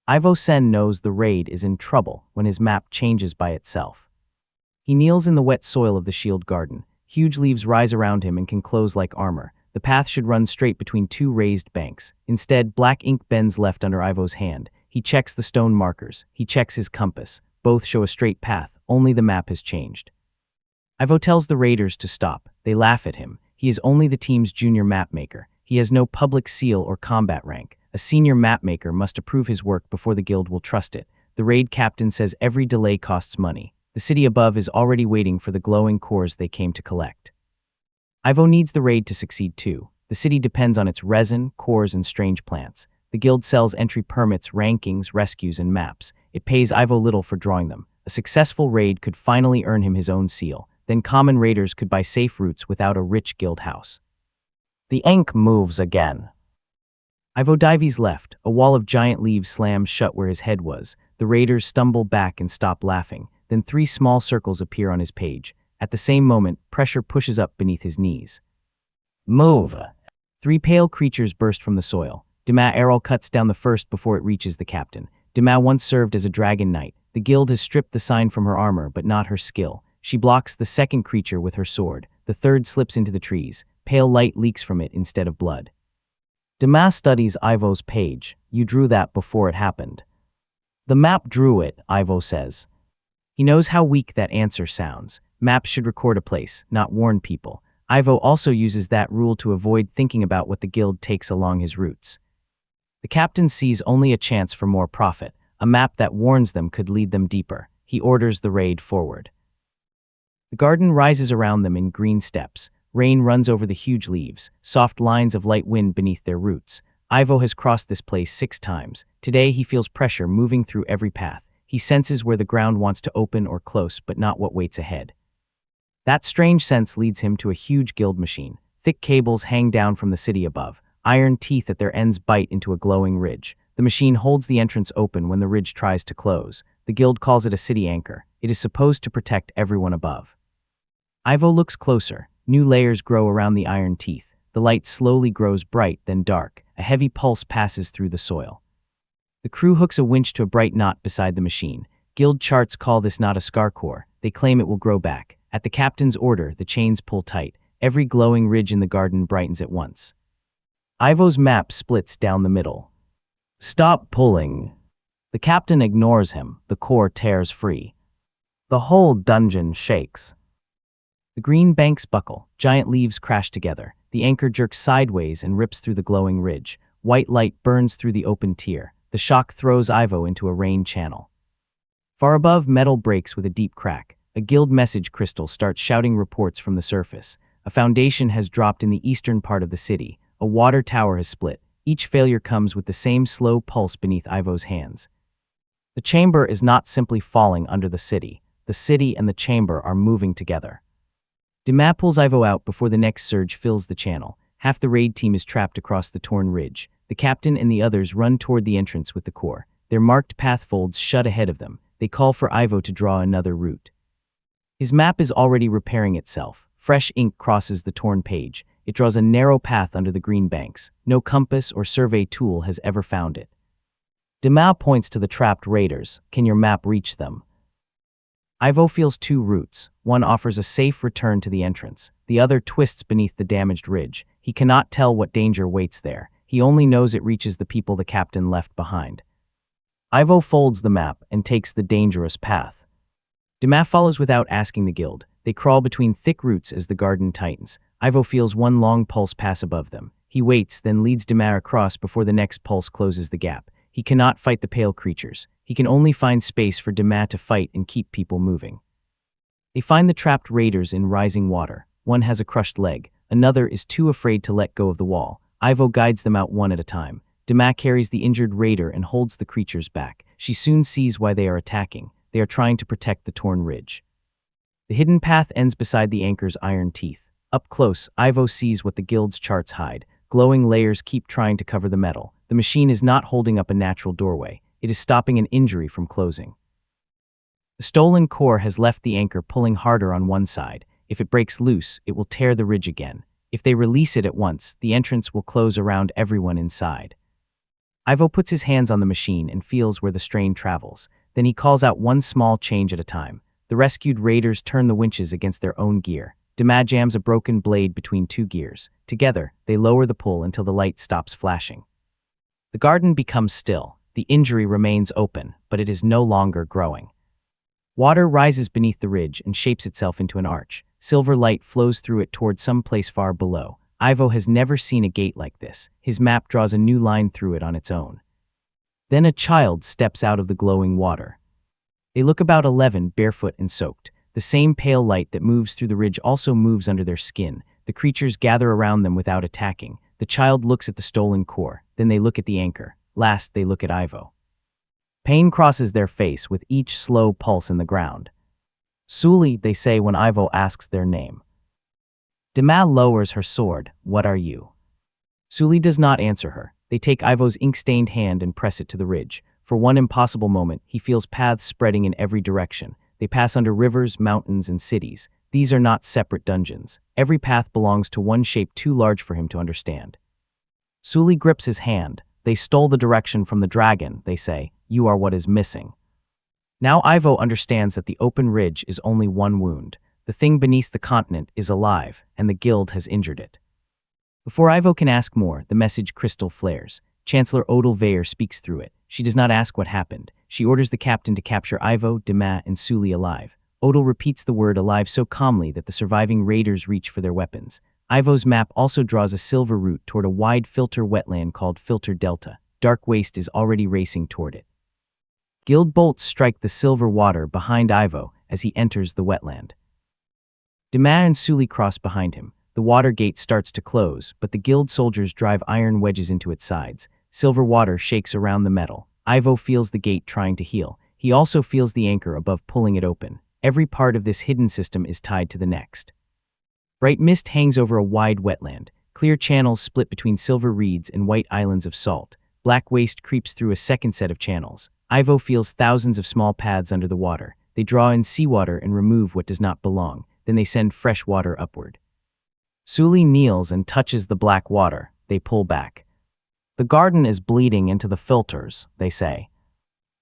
Ivo Senn knows the raid is in trouble when his map changes by itself. He kneels in the wet soil of the shield garden. Huge leaves rise around him and can close like armor. The path should run straight between two raised banks. Instead, black ink bends left under Ivo's hand. He checks the stone markers. He checks his compass. Both show a straight path, only the map has changed. Ivo tells the raiders to stop. They laugh at him. He is only the team's junior mapmaker. He has no public seal or combat rank. A senior mapmaker must approve his work before the guild will trust it. The raid captain says every delay costs money. The city above is already waiting for the glowing cores they came to collect. Ivo needs the raid to succeed too. The city depends on its resin, cores, and strange plants. The guild sells entry permits, rankings, rescues, and maps. It pays Ivo little for drawing them. A successful raid could finally earn him his own seal. Then common raiders could buy safe routes without a rich guild house. The ink moves again. Ivo dives left. A wall of giant leaves slams shut where his head was. The raiders stumble back and stop laughing. Then 3 small circles appear on his page. At the same moment, pressure pushes up beneath his knees. Move! 3 pale creatures burst from the soil. Dima Errol cuts down the first before it reaches the captain. Dima once served as a dragon knight. The guild has stripped the sign from her armor, but not her skill. She blocks the second creature with her sword. The third slips into the trees. Pale light leaks from it instead of blood. Dima studies Ivo's page. You drew that before it happened. The map drew it, Ivo says. He knows how weak that answer sounds. Maps should record a place, not warn people. Ivo also uses that rule to avoid thinking about what the guild takes along his routes. The captain sees only a chance for more profit. A map that warns them could lead them deeper. He orders the raid forward. The garden rises around them in green steps. Rain runs over the huge leaves, soft lines of light wind beneath their roots. Ivo has crossed this place 6 times. Today he feels pressure moving through every path. He senses where the ground wants to open or close, but not what waits ahead. That strange sense leads him to a huge guild machine. Thick cables hang down from the city above. Iron teeth at their ends bite into a glowing ridge. The machine holds the entrance open when the ridge tries to close. The guild calls it a city anchor. It is supposed to protect everyone above. Ivo looks closer. New layers grow around the iron teeth. The light slowly grows bright, then dark. A heavy pulse passes through the soil. The crew hooks a winch to a bright knot beside the machine. Guild charts call this knot a scar core. They claim it will grow back. At the captain's order, the chains pull tight. Every glowing ridge in the garden brightens at once. Ivo's map splits down the middle. Stop pulling. The captain ignores him. The core tears free. The whole dungeon shakes. The green banks buckle. Giant leaves crash together. The anchor jerks sideways and rips through the glowing ridge. White light burns through the open tier. The shock throws Ivo into a rain channel. Far above, metal breaks with a deep crack. A guild message crystal starts shouting reports from the surface. A foundation has dropped in the eastern part of the city. A water tower has split. Each failure comes with the same slow pulse beneath Ivo's hands. The chamber is not simply falling under the city. The city and the chamber are moving together. Dima pulls Ivo out before the next surge fills the channel. Half the raid team is trapped across the torn ridge. The captain and the others run toward the entrance with the core. Their marked path folds shut ahead of them. They call for Ivo to draw another route. His map is already repairing itself. Fresh ink crosses the torn page. It draws a narrow path under the green banks. No compass or survey tool has ever found it. Dima points to the trapped raiders. Can your map reach them? Ivo feels 2 routes. One offers a safe return to the entrance. The other twists beneath the damaged ridge. He cannot tell what danger waits there. He only knows it reaches the people the captain left behind. Ivo folds the map and takes the dangerous path. Dima follows without asking the guild. They crawl between thick roots as the garden tightens. Ivo feels one long pulse pass above them. He waits, then leads Dima across before the next pulse closes the gap. He cannot fight the pale creatures. He can only find space for Dima to fight and keep people moving. They find the trapped raiders in rising water. One has a crushed leg. Another is too afraid to let go of the wall. Ivo guides them out one at a time. Dima carries the injured raider and holds the creatures back. She soon sees why they are attacking. They are trying to protect the torn ridge. The hidden path ends beside the anchor's iron teeth. Up close, Ivo sees what the guild's charts hide. Glowing layers keep trying to cover the metal. The machine is not holding up a natural doorway. It is stopping an injury from closing. The stolen core has left the anchor pulling harder on one side. If it breaks loose, it will tear the ridge again. If they release it at once, the entrance will close around everyone inside. Ivo puts his hands on the machine and feels where the strain travels. Then he calls out one small change at a time. The rescued raiders turn the winches against their own gear. Dima jams a broken blade between two gears. Together, they lower the pull until the light stops flashing. The garden becomes still. The injury remains open, but it is no longer growing. Water rises beneath the ridge and shapes itself into an arch. Silver light flows through it toward some place far below. Ivo has never seen a gate like this. His map draws a new line through it on its own. Then a child steps out of the glowing water. They look about 11, barefoot and soaked. The same pale light that moves through the ridge also moves under their skin. The creatures gather around them without attacking. The child looks at the stolen core. Then they look at the anchor. Last, they look at Ivo. Pain crosses their face with each slow pulse in the ground. Suli, they say when Ivo asks their name. Dima lowers her sword. What are you? Suli does not answer her. They take Ivo's ink-stained hand and press it to the ridge. For one impossible moment, he feels paths spreading in every direction. They pass under rivers, mountains, and cities. These are not separate dungeons. Every path belongs to one shape too large for him to understand. Suli grips his hand. They stole the direction from the dragon, they say. You are what is missing. Now Ivo understands that the open ridge is only one wound. The thing beneath the continent is alive, and the guild has injured it. Before Ivo can ask more, the message crystal flares. Chancellor Odile Veyer speaks through it. She does not ask what happened. She orders the captain to capture Ivo, Dima, and Suli alive. Odile repeats the word alive so calmly that the surviving raiders reach for their weapons. Ivo's map also draws a silver route toward a wide filter wetland called Filter Delta. Dark waste is already racing toward it. Guild bolts strike the silver water behind Ivo as he enters the wetland. Dima and Suli cross behind him. The water gate starts to close, but the guild soldiers drive iron wedges into its sides. Silver water shakes around the metal. Ivo feels the gate trying to heal. He also feels the anchor above pulling it open. Every part of this hidden system is tied to the next. Bright mist hangs over a wide wetland. Clear channels split between silver reeds and white islands of salt. Black waste creeps through a second set of channels. Ivo feels thousands of small paths under the water. They draw in seawater and remove what does not belong. Then they send fresh water upward. Suli kneels and touches the black water. They pull back. The garden is bleeding into the filters, they say.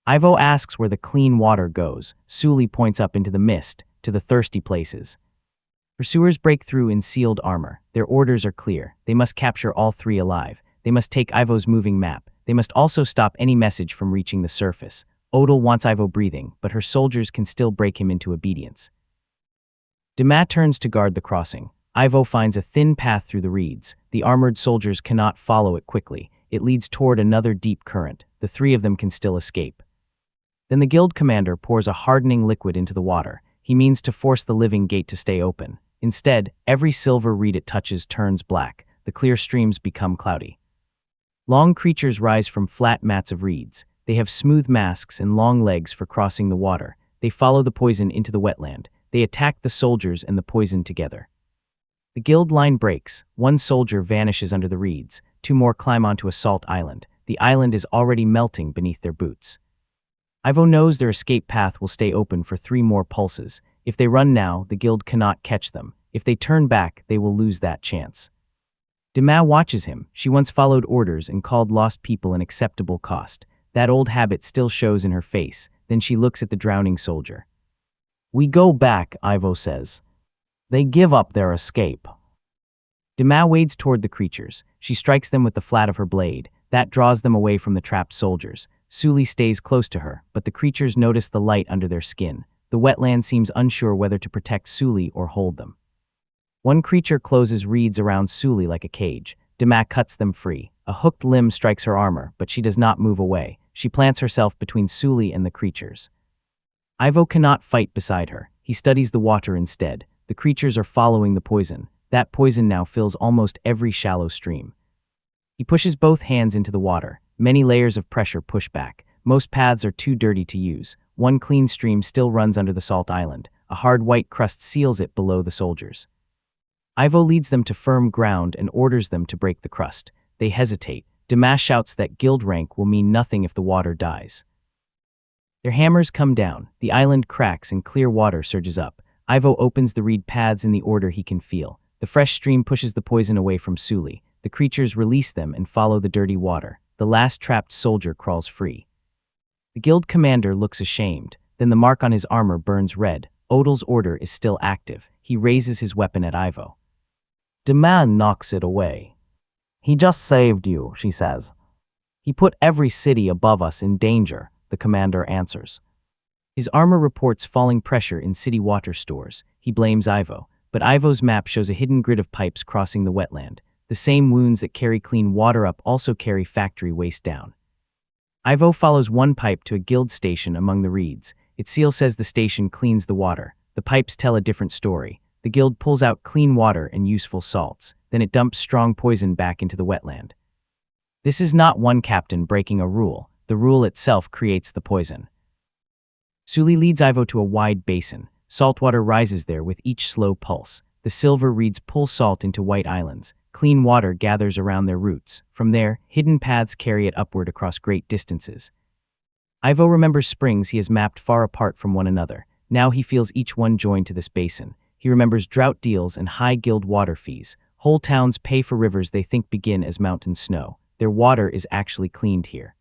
Ivo asks where the clean water goes. Suli points up into the mist, to the thirsty places. Pursuers break through in sealed armor. Their orders are clear. They must capture all three alive. They must take Ivo's moving map. They must also stop any message from reaching the surface. Odile wants Ivo breathing, but her soldiers can still break him into obedience. Dima turns to guard the crossing. Ivo finds a thin path through the reeds. The armored soldiers cannot follow it quickly. It leads toward another deep current. The three of them can still escape. Then the guild commander pours a hardening liquid into the water. He means to force the living gate to stay open. Instead, every silver reed it touches turns black. The clear streams become cloudy. Long creatures rise from flat mats of reeds. They have smooth masks and long legs for crossing the water. They follow the poison into the wetland. They attack the soldiers and the poison together. The guild line breaks. One soldier vanishes under the reeds. Two more climb onto a salt island. The island is already melting beneath their boots. Ivo knows their escape path will stay open for 3 more pulses. If they run now, the guild cannot catch them. If they turn back, they will lose that chance. Dima watches him. She once followed orders and called lost people an acceptable cost. That old habit still shows in her face. Then she looks at the drowning soldier. We go back, Ivo says. They give up their escape. Dima wades toward the creatures. She strikes them with the flat of her blade. That draws them away from the trapped soldiers. Suli stays close to her, but the creatures notice the light under their skin. The wetland seems unsure whether to protect Suli or hold them. One creature closes reeds around Suli like a cage. Dima cuts them free. A hooked limb strikes her armor, but she does not move away. She plants herself between Suli and the creatures. Ivo cannot fight beside her. He studies the water instead. The creatures are following the poison. That poison now fills almost every shallow stream. He pushes both hands into the water. Many layers of pressure push back. Most paths are too dirty to use. One clean stream still runs under the salt island. A hard white crust seals it below the soldiers. Ivo leads them to firm ground and orders them to break the crust. They hesitate. Dima shouts that guild rank will mean nothing if the water dies. Their hammers come down. The island cracks and clear water surges up. Ivo opens the reed paths in the order he can feel. The fresh stream pushes the poison away from Suli. The creatures release them and follow the dirty water. the last trapped soldier crawls free. The guild commander looks ashamed, then the mark on his armor burns red. Odal's order is still active. He raises his weapon at Ivo. Demand knocks it away. He just saved you, she says. He put every city above us in danger, the commander answers. His armor reports falling pressure in city water stores. He blames Ivo, but Ivo's map shows a hidden grid of pipes crossing the wetland. The same wounds that carry clean water up also carry factory waste down. Ivo follows one pipe to a guild station among the reeds. Its seal says the station cleans the water. The pipes tell a different story. The guild pulls out clean water and useful salts. Then it dumps strong poison back into the wetland. This is not one captain breaking a rule. The rule itself creates the poison. Sully leads Ivo to a wide basin. Saltwater rises there with each slow pulse. The silver reeds pull salt into white islands. Clean water gathers around their roots. From there, hidden paths carry it upward across great distances. Ivo remembers springs he has mapped far apart from one another. Now he feels each one joined to this basin. He remembers drought deals and high guild water fees. Whole towns pay for rivers they think begin as mountain snow. Their water is actually cleaned here.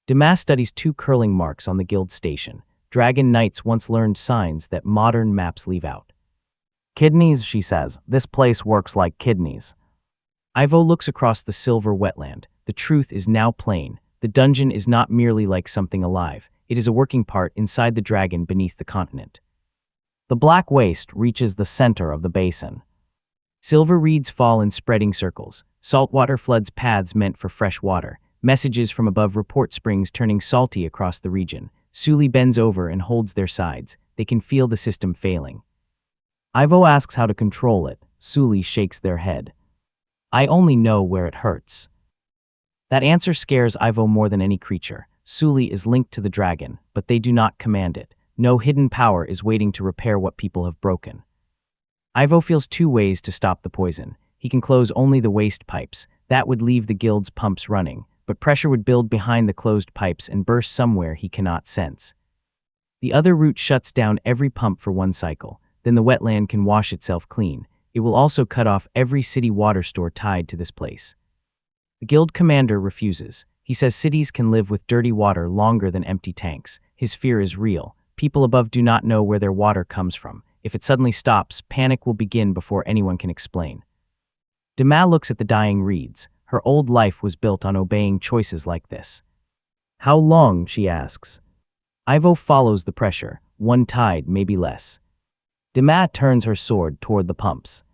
Damas studies 2 curling marks on the guild station. Dragon Knights once learned signs that modern maps leave out. Kidneys, she says. This place works like kidneys. Ivo looks across the silver wetland. The truth is now plain. The dungeon is not merely like something alive. It is a working part inside the dragon beneath the continent. The black waste reaches the center of the basin. Silver reeds fall in spreading circles. Saltwater floods paths meant for fresh water. Messages from above report springs turning salty across the region. Sully bends over and holds their sides. They can feel the system failing. Ivo asks how to control it. Sully shakes their head. I only know where it hurts. That answer scares Ivo more than any creature. Sully is linked to the dragon, but they do not command it. No hidden power is waiting to repair what people have broken. Ivo feels 2 ways to stop the poison. He can close only the waste pipes. That would leave the guild's pumps running, but pressure would build behind the closed pipes and burst somewhere he cannot sense. The other route shuts down every pump for 1 cycle. Then the wetland can wash itself clean. It will also cut off every city water store tied to this place. The guild commander refuses. He says cities can live with dirty water longer than empty tanks. His fear is real. People above do not know where their water comes from. If it suddenly stops, panic will begin before anyone can explain. Dema looks at the dying reeds. Her old life was built on obeying choices like this. How long, she asks. Ivo follows the pressure. 1 tide, maybe less. Dema turns her sword toward the pumps.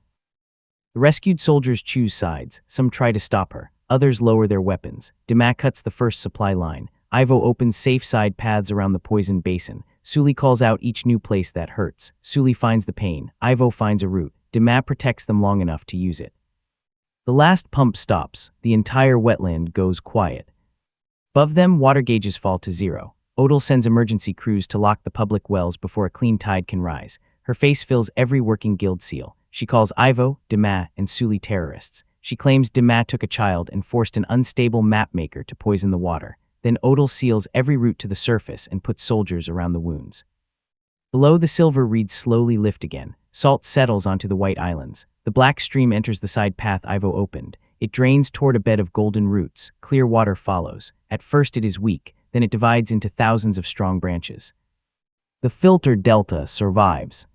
The rescued soldiers choose sides. Some try to stop her. Others lower their weapons. Dema cuts the first supply line. Ivo opens safe side paths around the poison basin. Sully calls out each new place that hurts. Sully finds the pain. Ivo finds a route. Dema protects them long enough to use it. The last pump stops. The entire wetland goes quiet. Above them, water gauges fall to 0. Odal sends emergency crews to lock the public wells before a clean tide can rise. Her face fills every working guild seal. She calls Ivo, Dema, and Sully terrorists. She claims Dema took a child and forced an unstable mapmaker to poison the water. Then Odal seals every route to the surface and puts soldiers around the wounds. Below, the silver reeds slowly lift again. Salt settles onto the white islands. The black stream enters the side path Ivo opened. It drains toward a bed of golden roots. Clear water follows. At first it is weak, then it divides into thousands of strong branches. The filter delta survives.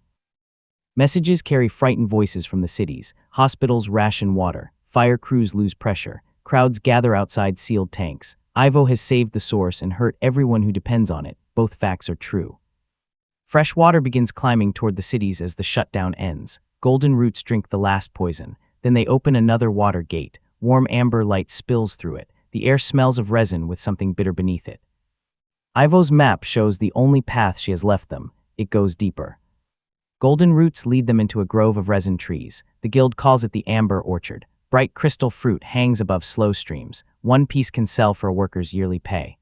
Messages carry frightened voices from the cities. Hospitals ration water. Fire crews lose pressure. Crowds gather outside sealed tanks. Ivo has saved the source and hurt everyone who depends on it. Both facts are true. Fresh water begins climbing toward the cities as the shutdown ends. Golden roots drink the last poison. Then they open another water gate. Warm amber light spills through it. The air smells of resin with something bitter beneath it. Ivo's map shows the only path she has left them. It goes deeper. Golden roots lead them into a grove of resin trees. The guild calls it the Amber Orchard. Bright crystal fruit hangs above slow streams. 1 piece can sell for a worker's yearly pay.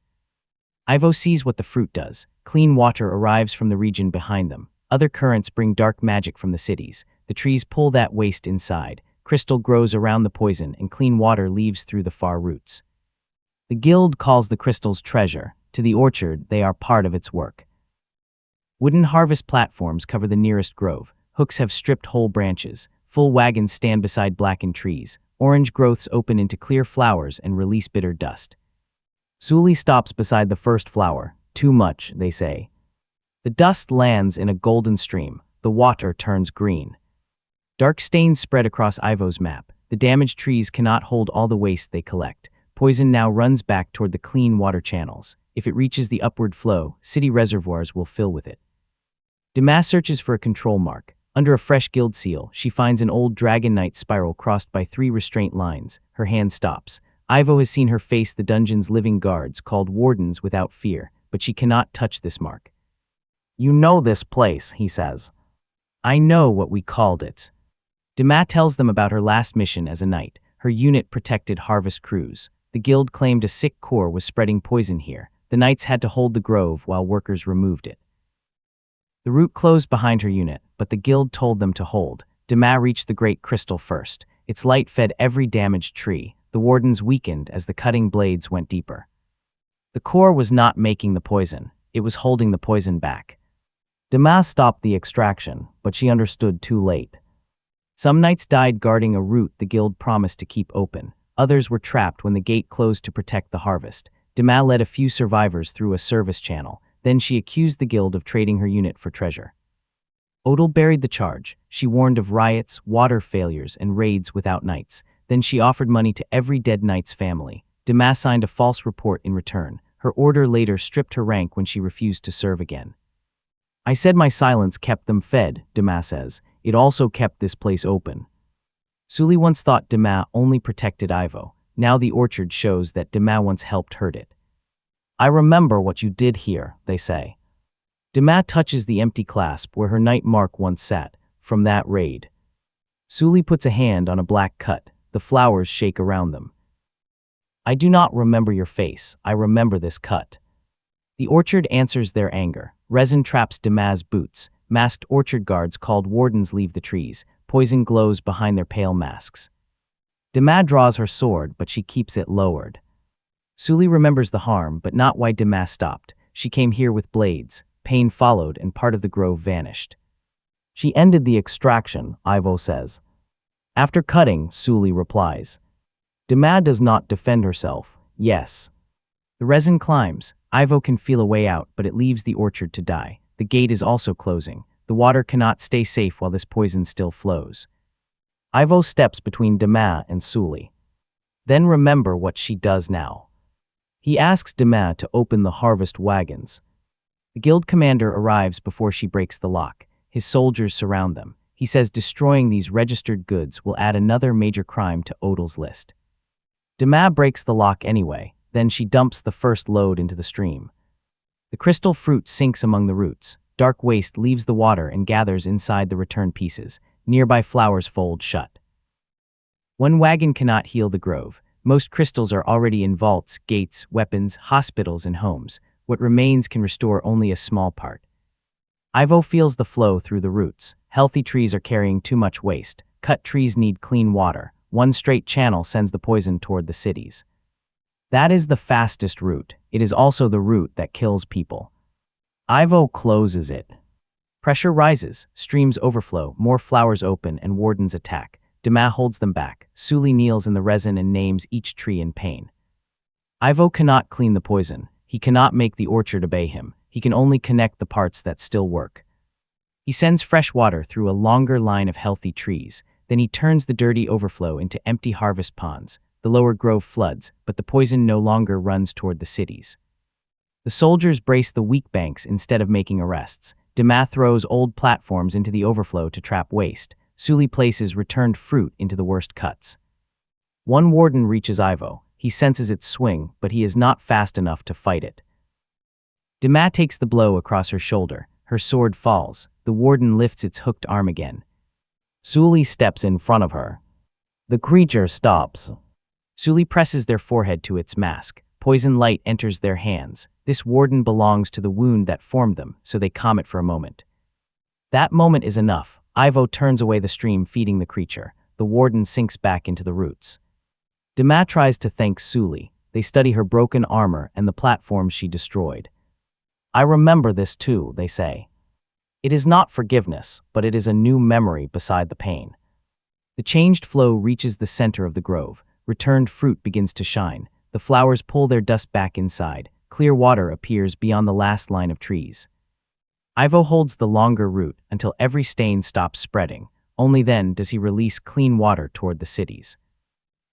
Ivo sees what the fruit does. Clean water arrives from the region behind them. Other currents bring dark magic from the cities. The trees pull that waste inside. Crystal grows around the poison, and clean water leaves through the far roots. The guild calls the crystals treasure. To the orchard, they are part of its work. Wooden harvest platforms cover the nearest grove. Hooks have stripped whole branches. Full wagons stand beside blackened trees. Orange growths open into clear flowers and release bitter dust. Suli stops beside the first flower. Too much, they say. The dust lands in a golden stream. The water turns green. Dark stains spread across Ivo's map. The damaged trees cannot hold all the waste they collect. Poison now runs back toward the clean water channels. If it reaches the upward flow, city reservoirs will fill with it. Damas searches for a control mark. Under a fresh guild seal, she finds an old Dragon Knight spiral crossed by 3 restraint lines. Her hand stops. Ivo has seen her face the dungeon's living guards, called wardens, without fear, but she cannot touch this mark. "You know this place," he says. "I know what we called it." Damas tells them about her last mission as a knight. Her unit protected harvest crews. The guild claimed a sick core was spreading poison here. The knights had to hold the grove while workers removed it. The route closed behind her unit, but the guild told them to hold. Damas reached the great crystal first. Its light fed every damaged tree. The wardens weakened as the cutting blades went deeper. The core was not making the poison. It was holding the poison back. Damas stopped the extraction, but she understood too late. Some knights died guarding a route the guild promised to keep open. Others were trapped when the gate closed to protect the harvest. Damas led a few survivors through a service channel. Then she accused the guild of trading her unit for treasure. Odal buried the charge. She warned of riots, water failures, and raids without knights. Then she offered money to every dead knight's family. Damas signed a false report in return. Her order later stripped her rank when she refused to serve again. "I said my silence kept them fed," Damas says. "It also kept this place open." Suli once thought Damas only protected Ivo. Now the orchard shows that Damas once helped hurt it. "I remember what you did here," they say. Damas touches the empty clasp where her knight Mark once sat, from that raid. Suli puts a hand on a black cut. The flowers shake around them. "I do not remember your face. I remember this cut." The orchard answers their anger. Resin traps Damas' boots. Masked orchard guards called wardens leave the trees. Poison glows behind their pale masks. Damas draws her sword, but she keeps it lowered. Suli remembers the harm, but not why Damas stopped. She came here with blades. Pain followed, and part of the grove vanished. "She ended the extraction," Ivo says. "After cutting," Suli replies. Damas does not defend herself. Yes. The resin climbs. Ivo can feel a way out, but it leaves the orchard to die. The gate is also closing. The water cannot stay safe while this poison still flows. Ivo steps between Damas and Suli. Then remember what she does now. He asks Damas to open the harvest wagons. The guild commander arrives before she breaks the lock. His soldiers surround them. He says destroying these registered goods will add another major crime to Odal's list. Damas breaks the lock anyway. Then she dumps the first load into the stream. The crystal fruit sinks among the roots. Dark waste leaves the water and gathers inside the returned pieces. Nearby flowers fold shut. One wagon cannot heal the grove. Most crystals are already in vaults, gates, weapons, hospitals, and homes. What remains can restore only a small part. Ivo feels the flow through the roots. Healthy trees are carrying too much waste. Cut trees need clean water. One straight channel sends the poison toward the cities. That is the fastest route. It is also the route that kills people. Ivo closes it. Pressure rises, streams overflow, more flowers open, and wardens attack. Damas holds them back. Suli kneels in the resin and names each tree in pain. Ivo cannot clean the poison. He cannot make the orchard obey him. He can only connect the parts that still work. He sends fresh water through a longer line of healthy trees. Then he turns the dirty overflow into empty harvest ponds. The lower grove floods, but the poison no longer runs toward the cities. The soldiers brace the weak banks instead of making arrests. Damas throws old platforms into the overflow to trap waste. Suli places returned fruit into the worst cuts. One warden reaches Ivo. He senses its swing, but he is not fast enough to fight it. Damas takes the blow across her shoulder. Her sword falls. The warden lifts its hooked arm again. Suli steps in front of her. The creature stops. Suli presses their forehead to its mask. Poison light enters their hands. This warden belongs to the wound that formed them, so they calm it for a moment. That moment is enough. Ivo turns away the stream feeding the creature. The warden sinks back into the roots. Damas tries to thank Suli. They study her broken armor and the platforms she destroyed. "I remember this too," they say. It is not forgiveness, but it is a new memory beside the pain. The changed flow reaches the center of the grove. Returned fruit begins to shine. The flowers pull their dust back inside. Clear water appears beyond the last line of trees. Ivo holds the longer route until every stain stops spreading. Only then does he release clean water toward the cities.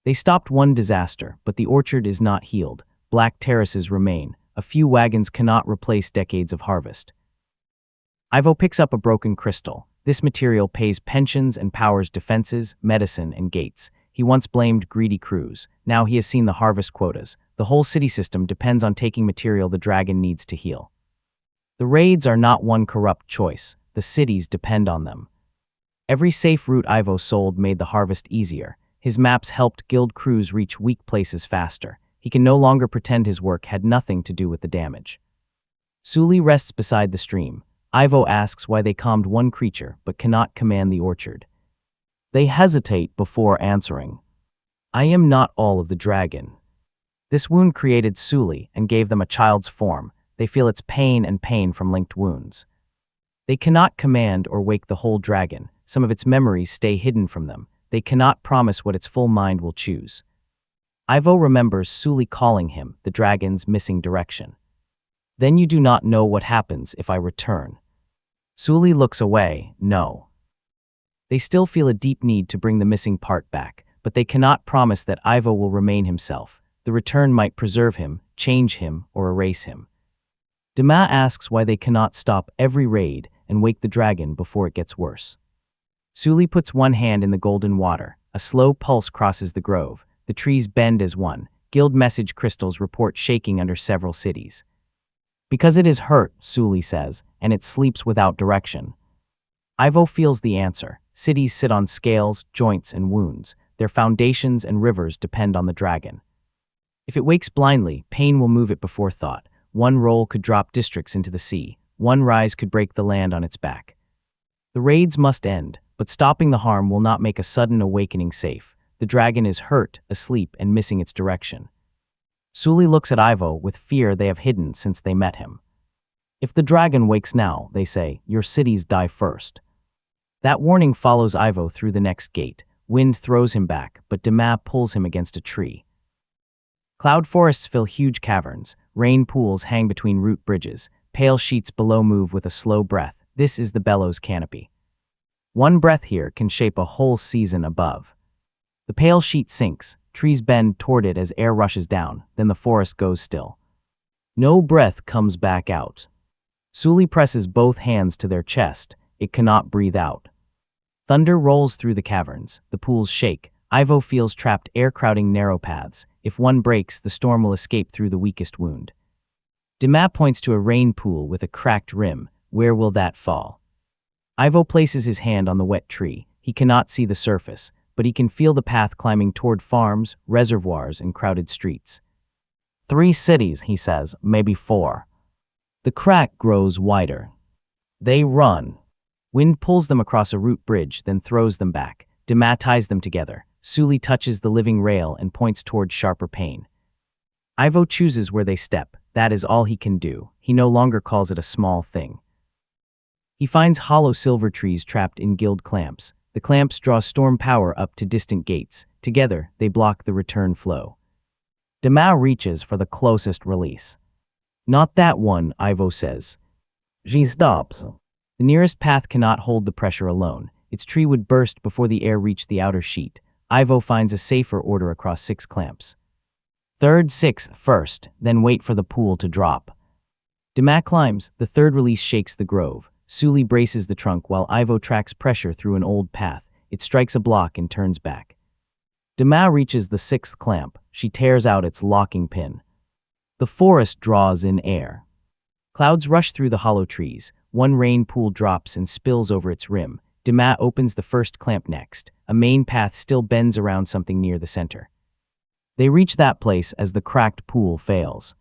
They stopped one disaster, but the orchard is not healed. Black terraces remain. A few wagons cannot replace decades of harvest. Ivo picks up a broken crystal. This material pays pensions and powers defenses, medicine, and gates. He once blamed greedy crews. Now he has seen the harvest quotas. The whole city system depends on taking material the dragon needs to heal. The raids are not one corrupt choice. The cities depend on them. Every safe route Ivo sold made the harvest easier. His maps helped guild crews reach weak places faster. He can no longer pretend his work had nothing to do with the damage. Suli rests beside the stream. Ivo asks why they calmed one creature but cannot command the orchard. They hesitate before answering. I am not all of the dragon. This wound created Suli and gave them a child's form. They feel its pain and pain from linked wounds. They cannot command or wake the whole dragon. Some of its memories stay hidden from them. They cannot promise what its full mind will choose. Ivo remembers Suli calling him the dragon's missing direction. Then you do not know what happens if I return. Suli looks away. No. They still feel a deep need to bring the missing part back, but they cannot promise that Ivo will remain himself. The return might preserve him, change him, or erase him. Dima asks why they cannot stop every raid and wake the dragon before it gets worse. Suli puts one hand in the golden water. A slow pulse crosses the grove. The trees bend as one. Guild message crystals report shaking under several cities. Because it is hurt, Suli says, and it sleeps without direction. Ivo feels the answer. Cities sit on scales, joints, and wounds. Their foundations and rivers depend on the dragon. If it wakes blindly, pain will move it before thought. One roll could drop districts into the sea. One rise could break the land on its back. The raids must end, but stopping the harm will not make a sudden awakening safe. The dragon is hurt, asleep, and missing its direction. Suli looks at Ivo with fear they have hidden since they met him. If the dragon wakes now, they say, your cities die first. That warning follows Ivo through the next gate. Wind throws him back, but Dima pulls him against a tree. Cloud forests fill huge caverns. Rain pools hang between root bridges. Pale sheets below move with a slow breath. This is the bellows canopy. One breath here can shape a whole season above. The pale sheet sinks. Trees bend toward it as air rushes down. Then the forest goes still. No breath comes back out. Suli presses both hands to their chest. It cannot breathe out. Thunder rolls through the caverns. The pools shake. Ivo feels trapped, air crowding narrow paths. If one breaks, the storm will escape through the weakest wound. Dima points to a rain pool with a cracked rim. Where will that fall? Ivo places his hand on the wet tree. He cannot see the surface, but he can feel the path climbing toward farms, reservoirs, and crowded streets. 3 cities, he says, maybe 4. The crack grows wider. They run. Wind pulls them across a root bridge, then throws them back. Dima ties them together. Suli touches the living rail and points toward sharper pain. Ivo chooses where they step. That is all he can do. He no longer calls it a small thing. He finds hollow silver trees trapped in guild clamps. The clamps draw storm power up to distant gates. Together, they block the return flow. Dima reaches for the closest release. Not that one, Ivo says. She stops. The nearest path cannot hold the pressure alone. Its tree would burst before the air reached the outer sheet. Ivo finds a safer order across 6 clamps. 3rd, 6th, 1st, then wait for the pool to drop. Dima climbs. The 3rd release shakes the grove. Suli braces the trunk while Ivo tracks pressure through an old path. It strikes a block and turns back. Dima reaches the 6th clamp. She tears out its locking pin. The forest draws in air. Clouds rush through the hollow trees. One rain pool drops and spills over its rim. Dima opens the 1st clamp next. A main path still bends around something near the center. They reach that place as the cracked pool fails.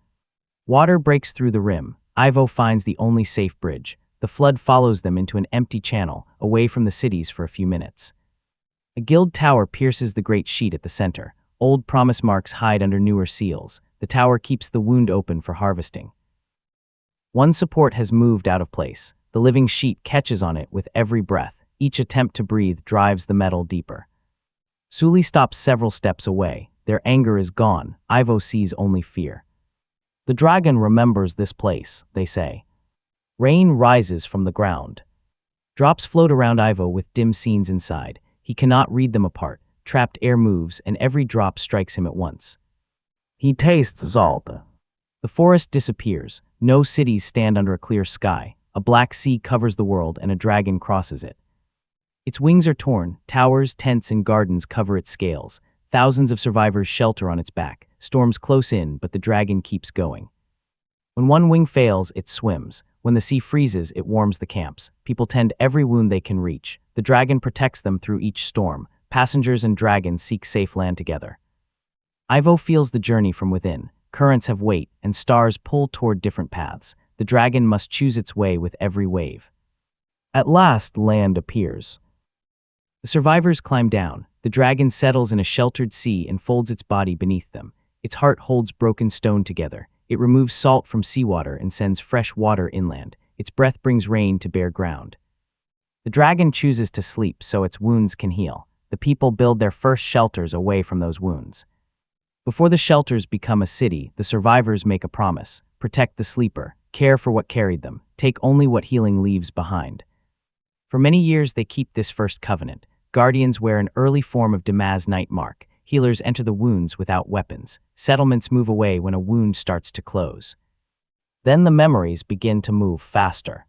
Water breaks through the rim. Ivo finds the only safe bridge. The flood follows them into an empty channel, away from the cities for a few minutes. A guild tower pierces the great sheet at the center. Old promise marks hide under newer seals. The tower keeps the wound open for harvesting. One support has moved out of place. The living sheet catches on it with every breath. Each attempt to breathe drives the metal deeper. Suli stops several steps away. Their anger is gone. Ivo sees only fear. The dragon remembers this place, they say. Rain rises from the ground. Drops float around Ivo with dim scenes inside. He cannot read them apart. Trapped air moves, and every drop strikes him at once. He tastes salt. The forest disappears. No cities stand under a clear sky. A black sea covers the world, and a dragon crosses it. Its wings are torn. Towers, tents, and gardens cover its scales. Thousands of survivors shelter on its back. Storms close in, but the dragon keeps going. When one wing fails, it swims. When the sea freezes, it warms the camps. People tend every wound they can reach. The dragon protects them through each storm. Passengers and dragons seek safe land together. Ivo feels the journey from within. Currents have weight, and stars pull toward different paths. The dragon must choose its way with every wave. At last, land appears. The survivors climb down. The dragon settles in a sheltered sea and folds its body beneath them. Its heart holds broken stone together. It removes salt from seawater and sends fresh water inland. Its breath brings rain to bare ground. The dragon chooses to sleep so its wounds can heal. The people build their first shelters away from those wounds. Before the shelters become a city, the survivors make a promise. Protect the sleeper. Care for what carried them. Take only what healing leaves behind. For many years they keep this first covenant. Guardians wear an early form of Damaz night mark. Healers enter the wounds without weapons. Settlements move away when a wound starts to close. Then the memories begin to move faster.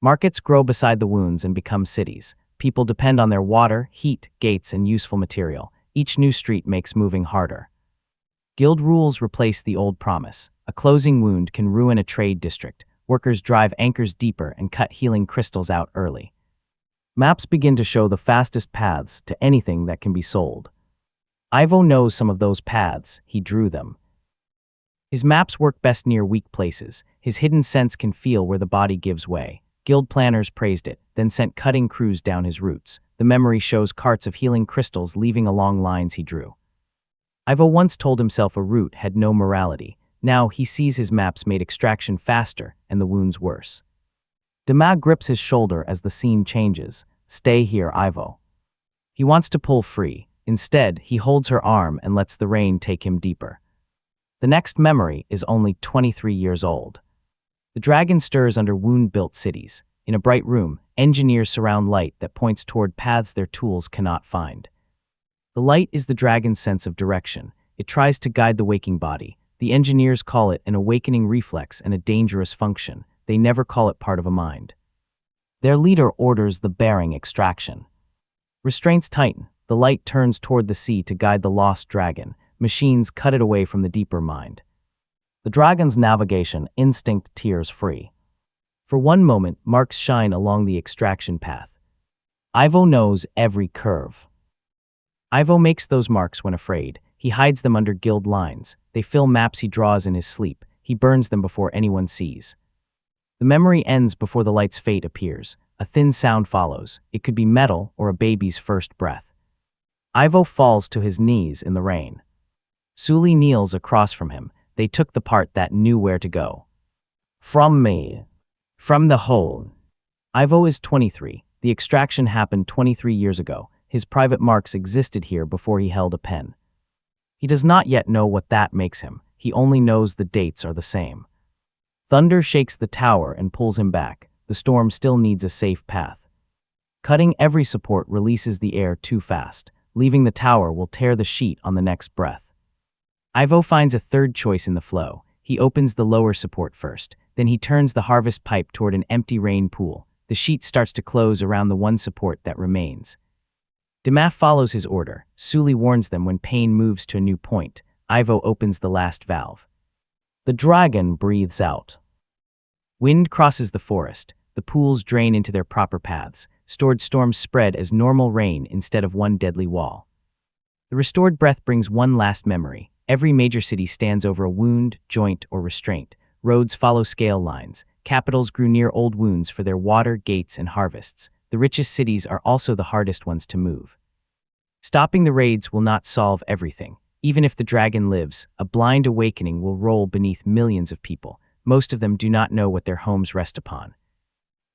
Markets grow beside the wounds and become cities. People depend on their water, heat, gates, and useful material. Each new street makes moving harder. Guild rules replace the old promise. A closing wound can ruin a trade district. Workers drive anchors deeper and cut healing crystals out early. Maps begin to show the fastest paths to anything that can be sold. Ivo knows some of those paths. He drew them. His maps work best near weak places. His hidden sense can feel where the body gives way. Guild planners praised it, then sent cutting crews down his routes. The memory shows carts of healing crystals leaving along lines he drew. Ivo once told himself a route had no morality. Now he sees his maps made extraction faster and the wounds worse. Damaz grips his shoulder as the scene changes. Stay here, Ivo. He wants to pull free. Instead, he holds her arm and lets the rain take him deeper. The next memory is only 23 years old. The dragon stirs under wound-built cities. In a bright room, engineers surround light that points toward paths their tools cannot find. The light is the dragon's sense of direction. It tries to guide the waking body. The engineers call it an awakening reflex and a dangerous function. They never call it part of a mind. Their leader orders the bearing extraction. Restraints tighten. The light turns toward the sea to guide the lost dragon. Machines cut it away from the deeper mind. The dragon's navigation instinct tears free. For one moment, marks shine along the extraction path. Ivo knows every curve. Ivo makes those marks when afraid. He hides them under guild lines. They fill maps he draws in his sleep. He burns them before anyone sees. The memory ends before the light's fate appears. A thin sound follows. It could be metal or a baby's first breath. Ivo falls to his knees in the rain. Sully kneels across from him. They took the part that knew where to go. From me. From the hole. Ivo is 23. The extraction happened 23 years ago. His private marks existed here before he held a pen. He does not yet know what that makes him. He only knows the dates are the same. Thunder shakes the tower and pulls him back. The storm still needs a safe path. Cutting every support releases the air too fast. Leaving the tower will tear the sheet on the next breath. Ivo finds a third choice in the flow. He opens the lower support first. Then he turns the harvest pipe toward an empty rain pool. The sheet starts to close around the one support that remains. Damaz follows his order. Sully warns them when pain moves to a new point. Ivo opens the last valve. The dragon breathes out. Wind crosses the forest. The pools drain into their proper paths. Stored storms spread as normal rain instead of one deadly wall. The restored breath brings one last memory. Every major city stands over a wound, joint, or restraint. Roads follow scale lines. Capitals grew near old wounds for their water, gates, and harvests. The richest cities are also the hardest ones to move. Stopping the raids will not solve everything. Even if the dragon lives, a blind awakening will roll beneath millions of people. Most of them do not know what their homes rest upon.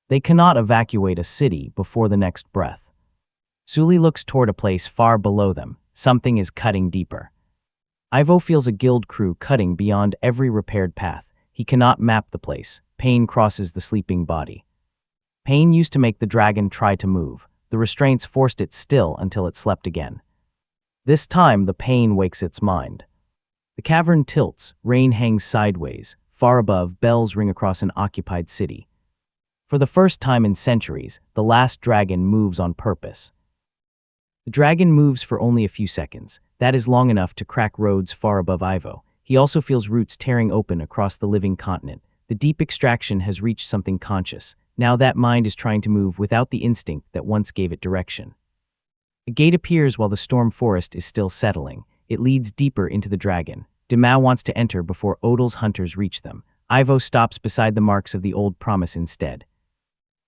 They cannot evacuate a city before the next breath. Sully looks toward a place far below them. Something is cutting deeper. Ivo feels a guild crew cutting beyond every repaired path. He cannot map the place. Pain crosses the sleeping body. Pain used to make the dragon try to move. The restraints forced it still until it slept again. This time, the pain wakes its mind. The cavern tilts, rain hangs sideways. Far above, bells ring across an occupied city. For the first time in centuries, the last dragon moves on purpose. The dragon moves for only a few seconds. That is long enough to crack roads far above Ivo. He also feels roots tearing open across the living continent. The deep extraction has reached something conscious. Now that mind is trying to move without the instinct that once gave it direction. A gate appears while the storm forest is still settling. It leads deeper into the dragon. Dima wants to enter before Odal's hunters reach them. Ivo stops beside the marks of the old promise instead.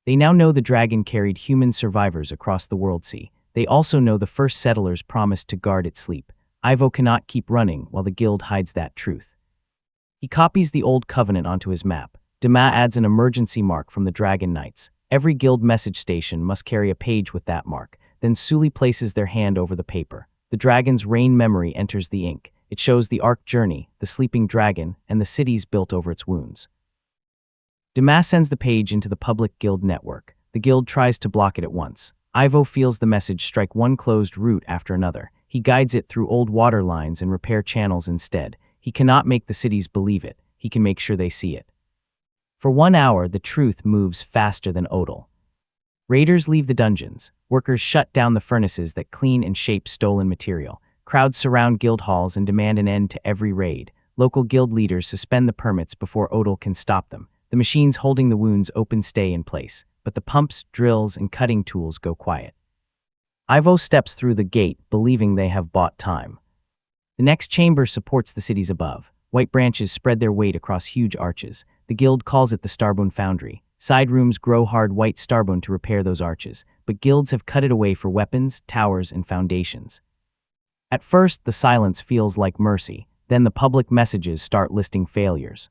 They now know the dragon carried human survivors across the world sea. They also know the first settlers promised to guard its sleep. Ivo cannot keep running while the guild hides that truth. He copies the old covenant onto his map. Dima adds an emergency mark from the Dragon Knights. Every guild message station must carry a page with that mark. Then Suli places their hand over the paper. The dragon's rain memory enters the ink. It shows the Ark journey, the sleeping dragon, and the cities built over its wounds. Dima sends the page into the public guild network. The guild tries to block it at once. Ivo feels the message strike one closed route after another. He guides it through old water lines and repair channels instead. He cannot make the cities believe it. He can make sure they see it. For 1 hour, the truth moves faster than Odal. Raiders leave the dungeons. Workers shut down the furnaces that clean and shape stolen material. Crowds surround guild halls and demand an end to every raid. Local guild leaders suspend the permits before Odal can stop them. The machines holding the wounds open stay in place, but the pumps, drills, and cutting tools go quiet. Ivo steps through the gate, believing they have bought time. The next chamber supports the cities above. White branches spread their weight across huge arches. The guild calls it the Starbone Foundry. Side rooms grow hard white starbone to repair those arches, but guilds have cut it away for weapons, towers, and foundations. At first, the silence feels like mercy. Then the public messages start listing failures.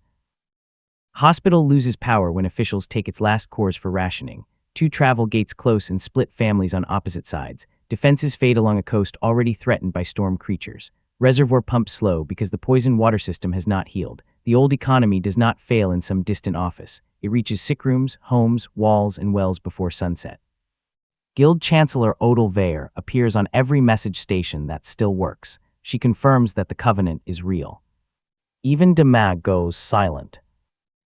Hospital loses power when officials take its last cores for rationing. 2 travel gates close and split families on opposite sides. Defenses fade along a coast already threatened by storm creatures. Reservoir pumps slow because the poison water system has not healed. The old economy does not fail in some distant office. It reaches sick rooms, homes, walls, and wells before sunset. Guild Chancellor Odal Veyer appears on every message station that still works. She confirms that the covenant is real. Even Dima goes silent.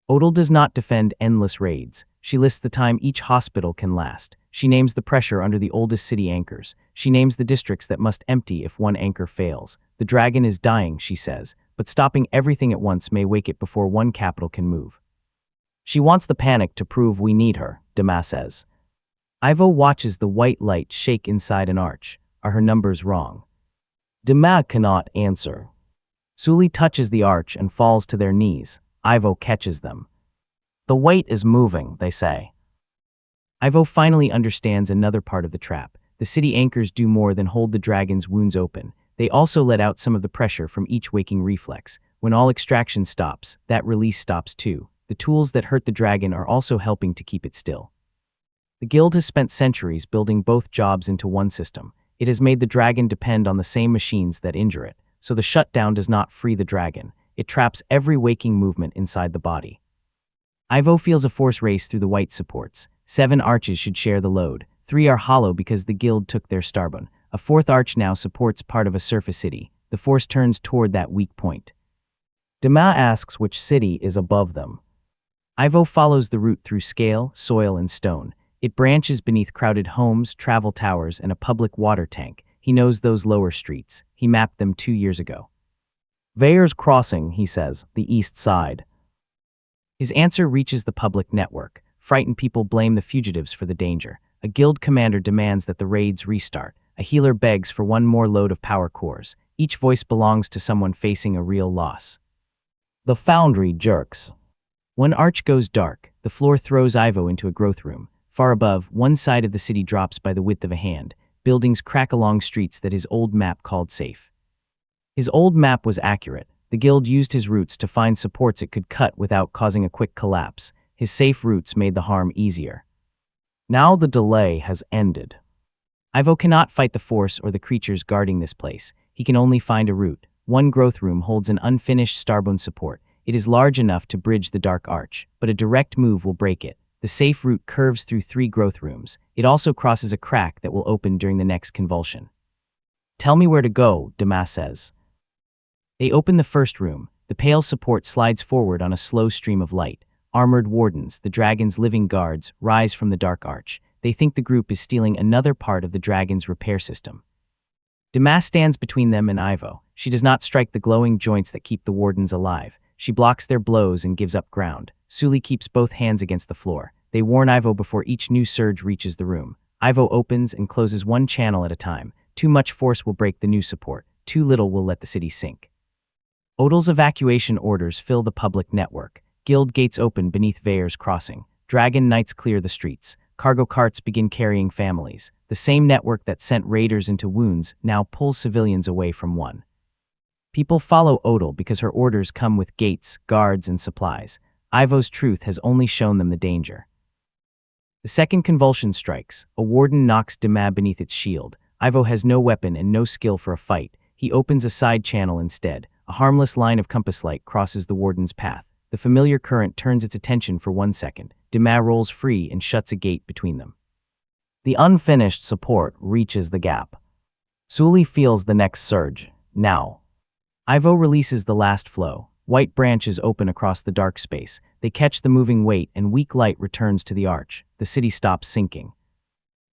Odal does not defend endless raids. She lists the time each hospital can last. She names the pressure under the oldest city anchors. She names the districts that must empty if one anchor fails. The dragon is dying, she says, but stopping everything at once may wake it before one capital can move. She wants the panic to prove we need her, Dima says. Ivo watches the white light shake inside an arch. Are her numbers wrong? Dima cannot answer. Suli touches the arch and falls to their knees. Ivo catches them. The weight is moving, they say. Ivo finally understands another part of the trap. The city anchors do more than hold the dragon's wounds open. They also let out some of the pressure from each waking reflex. When all extraction stops, that release stops too. The tools that hurt the dragon are also helping to keep it still. The guild has spent centuries building both jobs into one system. It has made the dragon depend on the same machines that injure it, so the shutdown does not free the dragon. It traps every waking movement inside the body. Ivo feels a force race through the white supports. 7 arches should share the load. 3 are hollow because the guild took their starbone. A 4th arch now supports part of a surface city. The force turns toward that weak point. Dima asks which city is above them. Ivo follows the route through scale, soil, and stone. It branches beneath crowded homes, travel towers, and a public water tank. He knows those lower streets. He mapped them 2 years ago. Veyer's Crossing, he says, the east side. His answer reaches the public network. Frightened people blame the fugitives for the danger. A guild commander demands that the raids restart. A healer begs for one more load of power cores. Each voice belongs to someone facing a real loss. The foundry jerks. One arch goes dark. The floor throws Ivo into a growth room. Far above, one side of the city drops by the width of a hand. Buildings crack along streets that his old map called safe. His old map was accurate. The guild used his roots to find supports it could cut without causing a quick collapse. His safe roots made the harm easier. Now the delay has ended. Ivo cannot fight the force or the creatures guarding this place. He can only find a route. One growth room holds an unfinished starbone support. It is large enough to bridge the dark arch, but a direct move will break it. The safe route curves through 3 growth rooms. It also crosses a crack that will open during the next convulsion. "Tell me where to go," Damas says. They open the first room. The pale support slides forward on a slow stream of light. Armored wardens, the dragon's living guards, rise from the dark arch. They think the group is stealing another part of the dragon's repair system. Damas stands between them and Ivo. She does not strike the glowing joints that keep the wardens alive. She blocks their blows and gives up ground. Sully keeps both hands against the floor. They warn Ivo before each new surge reaches the room. Ivo opens and closes one channel at a time. Too much force will break the new support. Too little will let the city sink. Odal's evacuation orders fill the public network. Guild gates open beneath Veyer's crossing. Dragon knights clear the streets. Cargo carts begin carrying families. The same network that sent raiders into wounds now pulls civilians away from one. People follow Odal because her orders come with gates, guards, and supplies. Ivo's truth has only shown them the danger. The second convulsion strikes. A warden knocks Damas beneath its shield. Ivo has no weapon and no skill for a fight. He opens a side channel instead. A harmless line of compass light crosses the warden's path. The familiar current turns its attention for 1 second. Damas rolls free and shuts a gate between them. The unfinished support reaches the gap. Sully feels the next surge. Now. Ivo releases the last flow. White branches open across the dark space. They catch the moving weight and weak light returns to the arch. The city stops sinking.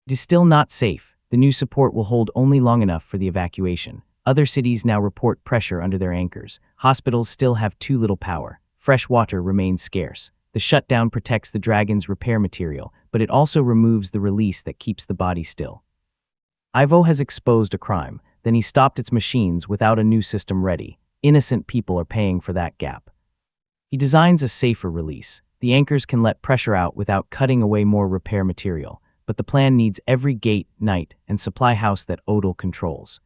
It is still not safe. The new support will hold only long enough for the evacuation. Other cities now report pressure under their anchors. Hospitals still have too little power. Fresh water remains scarce. The shutdown protects the dragon's repair material, but it also removes the release that keeps the body still. Ivo has exposed a crime. Then he stopped its machines without a new system ready. Innocent people are paying for that gap. He designs a safer release. The anchors can let pressure out without cutting away more repair material, but the plan needs every gate, knight, and supply house that Odal controls.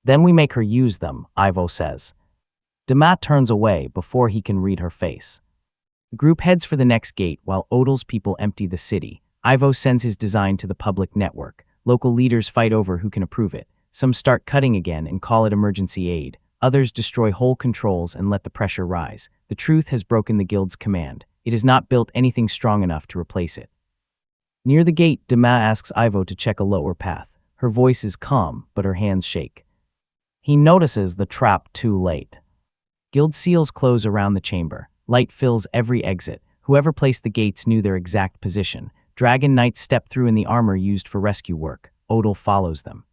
"Then we make her use them," Ivo says. Damas turns away before he can read her face. The group heads for the next gate while Odal's people empty the city. Ivo sends his design to the public network. Local leaders fight over who can approve it. Some start cutting again and call it emergency aid. Others destroy whole controls and let the pressure rise. The truth has broken the guild's command. It has not built anything strong enough to replace it. Near the gate, Damas asks Ivo to check a lower path. Her voice is calm, but her hands shake. He notices the trap too late. Guild seals close around the chamber. Light fills every exit. Whoever placed the gates knew their exact position. Dragon knights step through in the armor used for rescue work. Odal follows them.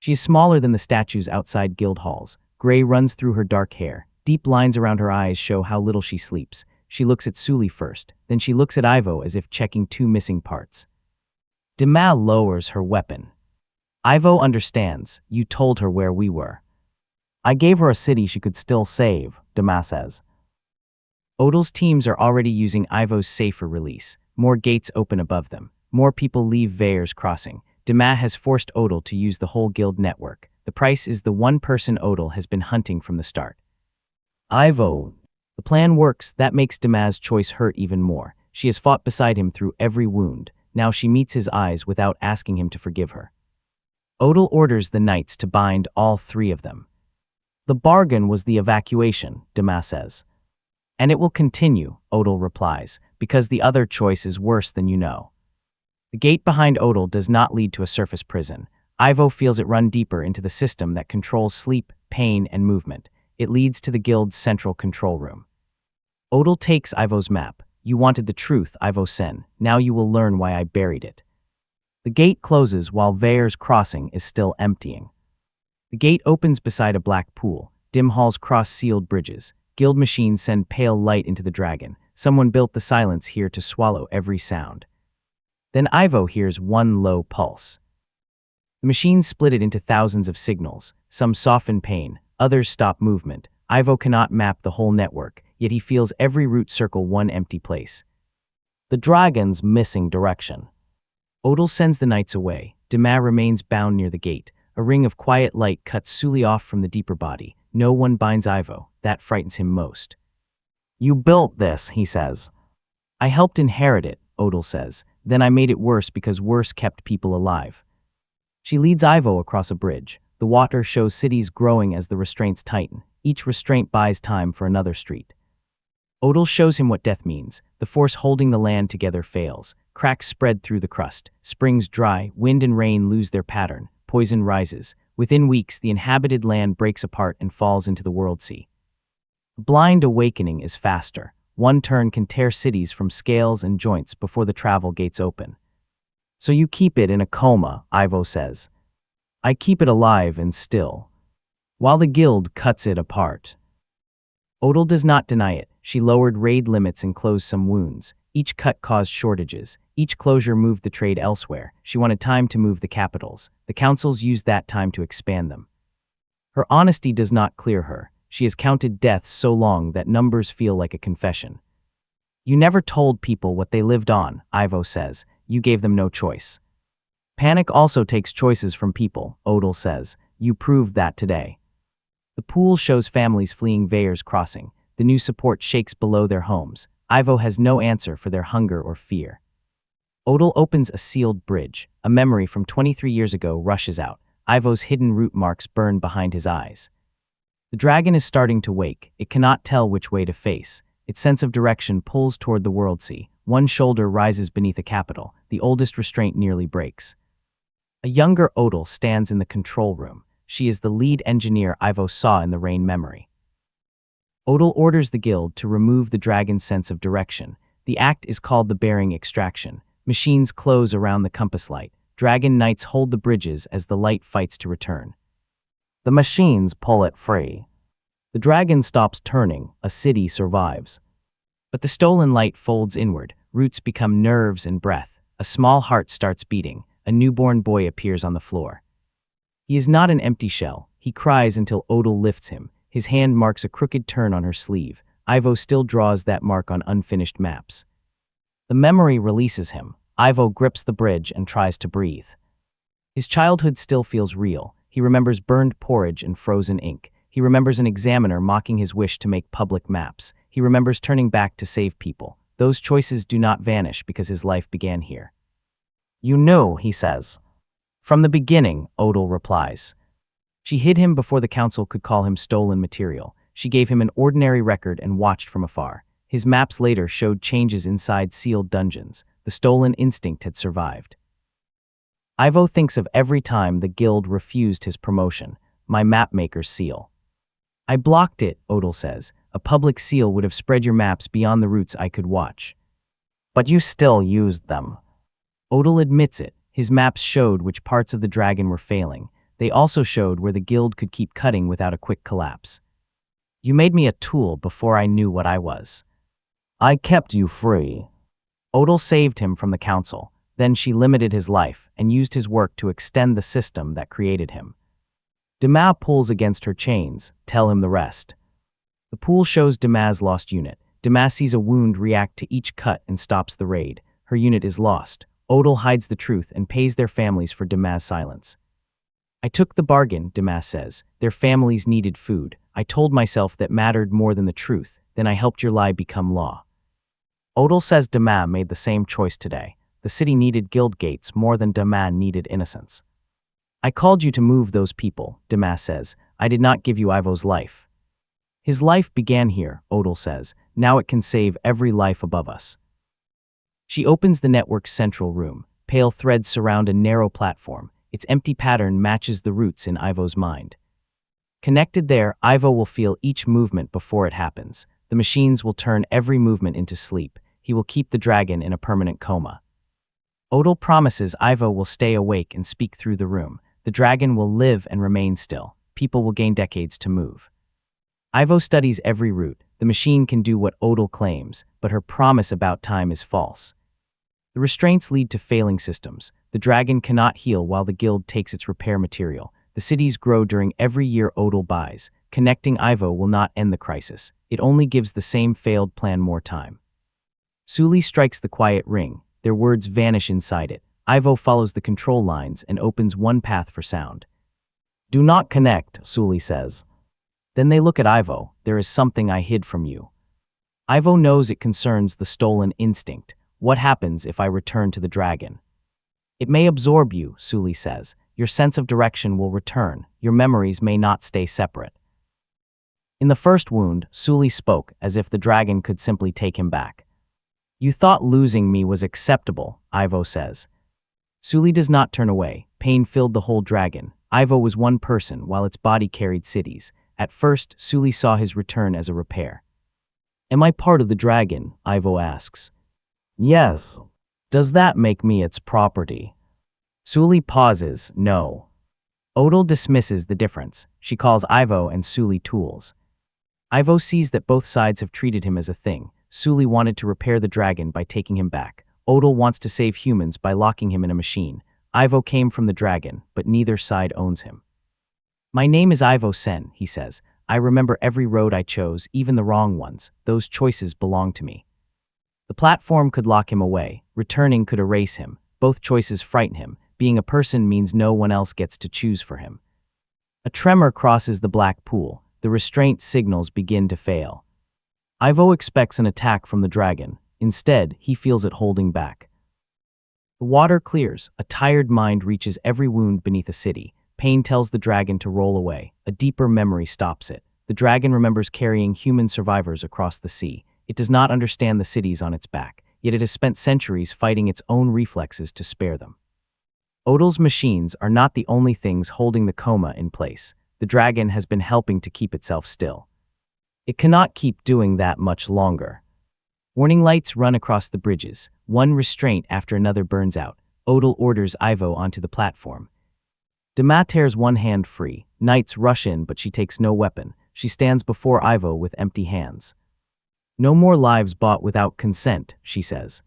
She is smaller than the statues outside guild halls. Gray runs through her dark hair. Deep lines around her eyes show how little she sleeps. She looks at Sully first, then she looks at Ivo as if checking 2 missing parts. Damas lowers her weapon. "Ivo understands. You told her where we were." "I gave her a city she could still save," Damas says. Odal's teams are already using Ivo's safer release. More gates open above them. More people leave Veyer's crossing. Damas has forced Odal to use the whole guild network. The price is the one person Odal has been hunting from the start. Ivo. The plan works. That makes Damas' choice hurt even more. She has fought beside him through every wound. Now she meets his eyes without asking him to forgive her. Odal orders the knights to bind all 3 of them. "The bargain was the evacuation," Damas says. "And it will continue," Odal replies, "because the other choice is worse than you know." The gate behind Odal does not lead to a surface prison. Ivo feels it run deeper into the system that controls sleep, pain, and movement. It leads to the guild's central control room. Odal takes Ivo's map. "You wanted the truth, Ivo Senn. Now you will learn why I buried it." The gate closes while Veyer's crossing is still emptying. The gate opens beside a black pool. Dim halls cross sealed bridges. Guild machines send pale light into the dragon. Someone built the silence here to swallow every sound. Then Ivo hears one low pulse. The machines split it into thousands of signals. Some soften pain, others stop movement. Ivo cannot map the whole network, yet he feels every route circle one empty place. The dragon's missing direction. Odal sends the knights away. Damas remains bound near the gate. A ring of quiet light cuts Sully off from the deeper body. No one binds Ivo. That frightens him most. "You built this," he says. "I helped inherit it," Odal says. "Then I made it worse because worse kept people alive." She leads Ivo across a bridge. The water shows cities growing as the restraints tighten. Each restraint buys time for another street. Odal shows him what death means. The force holding the land together fails. Cracks spread through the crust. Springs dry. Wind and rain lose their pattern. Poison rises. Within weeks, the inhabited land breaks apart and falls into the world sea. Blind awakening is faster. One turn can tear cities from scales and joints before the travel gates open. So you keep it in a coma, Ivo says. I keep it alive and still, while the guild cuts it apart. Odal does not deny it. She lowered raid limits and closed some wounds. Each cut caused shortages. Each closure moved the trade elsewhere. She wanted time to move the capitals. The councils used that time to expand them. Her honesty does not clear her. She has counted deaths so long that numbers feel like a confession. You never told people what they lived on, Ivo says. You gave them no choice. Panic also takes choices from people, Odal says. You proved that today. The pool shows families fleeing Veyer's Crossing. The new support shakes below their homes. Ivo has no answer for their hunger or fear. Odal opens a sealed bridge. A memory from 23 years ago rushes out. Ivo's hidden root marks burn behind his eyes. The dragon is starting to wake. It cannot tell which way to face. Its sense of direction pulls toward the world sea. One shoulder rises beneath a capital. The oldest restraint nearly breaks. A younger Odal stands in the control room. She is the lead engineer Ivo saw in the rain memory. Odal orders the guild to remove the dragon's sense of direction. The act is called the bearing extraction. Machines close around the compass light. Dragon knights hold the bridges as the light fights to return. The machines pull it free. The dragon stops turning. A city survives. But the stolen light folds inward. Roots become nerves and breath. A small heart starts beating. A newborn boy appears on the floor. He is not an empty shell. He cries until Odal lifts him. His hand marks a crooked turn on her sleeve. Ivo still draws that mark on unfinished maps. The memory releases him. Ivo grips the bridge and tries to breathe. His childhood still feels real. He remembers burned porridge and frozen ink. He remembers an examiner mocking his wish to make public maps. He remembers turning back to save people. Those choices do not vanish because his life began here. You knew, he says. From the beginning, Odal replies. She hid him before the council could call him stolen material. She gave him an ordinary record and watched from afar. His maps later showed changes inside sealed dungeons. The stolen instinct had survived. Ivo thinks of every time the guild refused his promotion. My mapmaker's seal. I blocked it, Odal says. A public seal would have spread your maps beyond the routes I could watch. But you still used them. Odal admits it. His maps showed which parts of the dragon were failing. They also showed where the guild could keep cutting without a quick collapse. You made me a tool before I knew what I was. I kept you free. Odal saved him from the council. Then she limited his life and used his work to extend the system that created him. Dumas pulls against her chains. Tell him the rest. The pool shows Dumas' lost unit. Dumas sees a wound react to each cut and stops the raid. Her unit is lost. Odal hides the truth and pays their families for Dumas' silence. I took the bargain, Dumas says. Their families needed food. I told myself that mattered more than the truth. Then I helped your lie become law. Odal says Dumas made the same choice today. The city needed guild gates more than Dumas needed innocence. I called you to move those people, Dumas says. I did not give you Ivo's life. His life began here, Odal says. Now it can save every life above us. She opens the network's central room. Pale threads surround a narrow platform. Its empty pattern matches the roots in Ivo's mind. Connected there, Ivo will feel each movement before it happens. The machines will turn every movement into sleep. He will keep the dragon in a permanent coma. Odal promises Ivo will stay awake and speak through the room. The dragon will live and remain still. People will gain decades to move. Ivo studies every route. The machine can do what Odal claims, but her promise about time is false. The restraints lead to failing systems. The dragon cannot heal while the guild takes its repair material. The cities grow during every year Odal buys. Connecting Ivo will not end the crisis. It only gives the same failed plan more time. Sully strikes the quiet ring. Their words vanish inside it. Ivo follows the control lines and opens one path for sound. Do not connect, Sully says. Then they look at Ivo. There is something I hid from you. Ivo knows it concerns the stolen instinct. What happens if I return to the dragon? It may absorb you, Sully says. your sense of direction will return. Your memories may not stay separate. In the first wound, Sully spoke as if the dragon could simply take him back. You thought losing me was acceptable, Ivo says. Sully does not turn away. Pain filled the whole dragon. Ivo was one person, while its body carried cities. At first, Sully saw his return as a repair. Am I part of the dragon? Ivo asks. Yes. Does that make me its property? Sully pauses. No. Odal dismisses the difference. She calls Ivo and Sully tools. Ivo sees that both sides have treated him as a thing. Sully wanted to repair the dragon by taking him back. Odal wants to save humans by locking him in a machine. Ivo came from the dragon, but neither side owns him. My name is Ivo Senn, he says. I remember every road I chose, even the wrong ones. Those choices belong to me. The platform could lock him away. Returning could erase him. Both choices frighten him. Being a person means no one else gets to choose for him. A tremor crosses the black pool. The restraint signals begin to fail. Ivo expects an attack from the dragon. Instead, he feels it holding back. The water clears. A tired mind reaches every wound beneath a city. Pain tells the dragon to roll away. A deeper memory stops it. The dragon remembers carrying human survivors across the sea. It does not understand the cities on its back, yet it has spent centuries fighting its own reflexes to spare them. Odal's machines are not the only things holding the coma in place. The dragon has been helping to keep itself still. It cannot keep doing that much longer. Warning lights run across the bridges. One restraint after another burns out. Odal orders Ivo onto the platform. Dema tears one hand free. Knights rush in, but she takes no weapon. She stands before Ivo with empty hands. No more lives bought without consent, she says.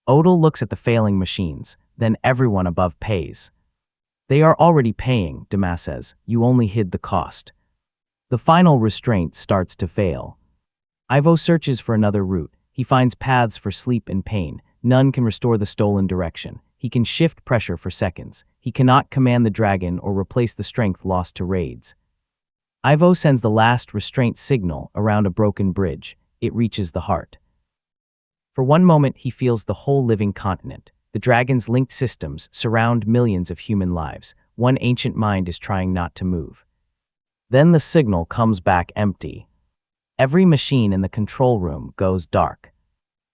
Odal looks at the failing machines. Then everyone above pays. They are already paying, Dema says. You only hid the cost. The final restraint starts to fail. Ivo searches for another route. He finds paths for sleep and pain. None can restore the stolen direction. He can shift pressure for seconds. He cannot command the dragon or replace the strength lost to raids. Ivo sends the last restraint signal around a broken bridge. It reaches the heart. For one moment, he feels the whole living continent. The dragon's linked systems surround millions of human lives. One ancient mind is trying not to move. Then the signal comes back empty. Every machine in the control room goes dark.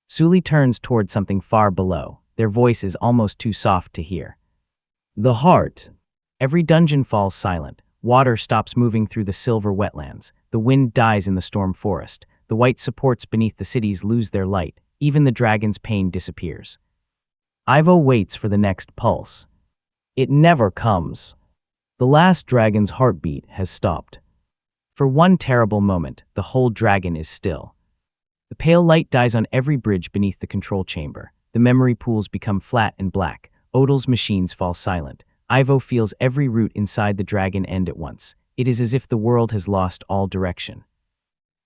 Sully turns toward something far below. Their voice is almost too soft to hear. The heart. Every dungeon falls silent. Water stops moving through the silver wetlands. The wind dies in the storm forest. The white supports beneath the cities lose their light. Even the dragon's pain disappears. Ivo waits for the next pulse. It never comes. The last dragon's heartbeat has stopped. For one terrible moment, the whole dragon is still. The pale light dies on every bridge beneath the control chamber. The memory pools become flat and black. Odal's machines fall silent. Ivo feels every root inside the dragon end at once. It is as if the world has lost all direction.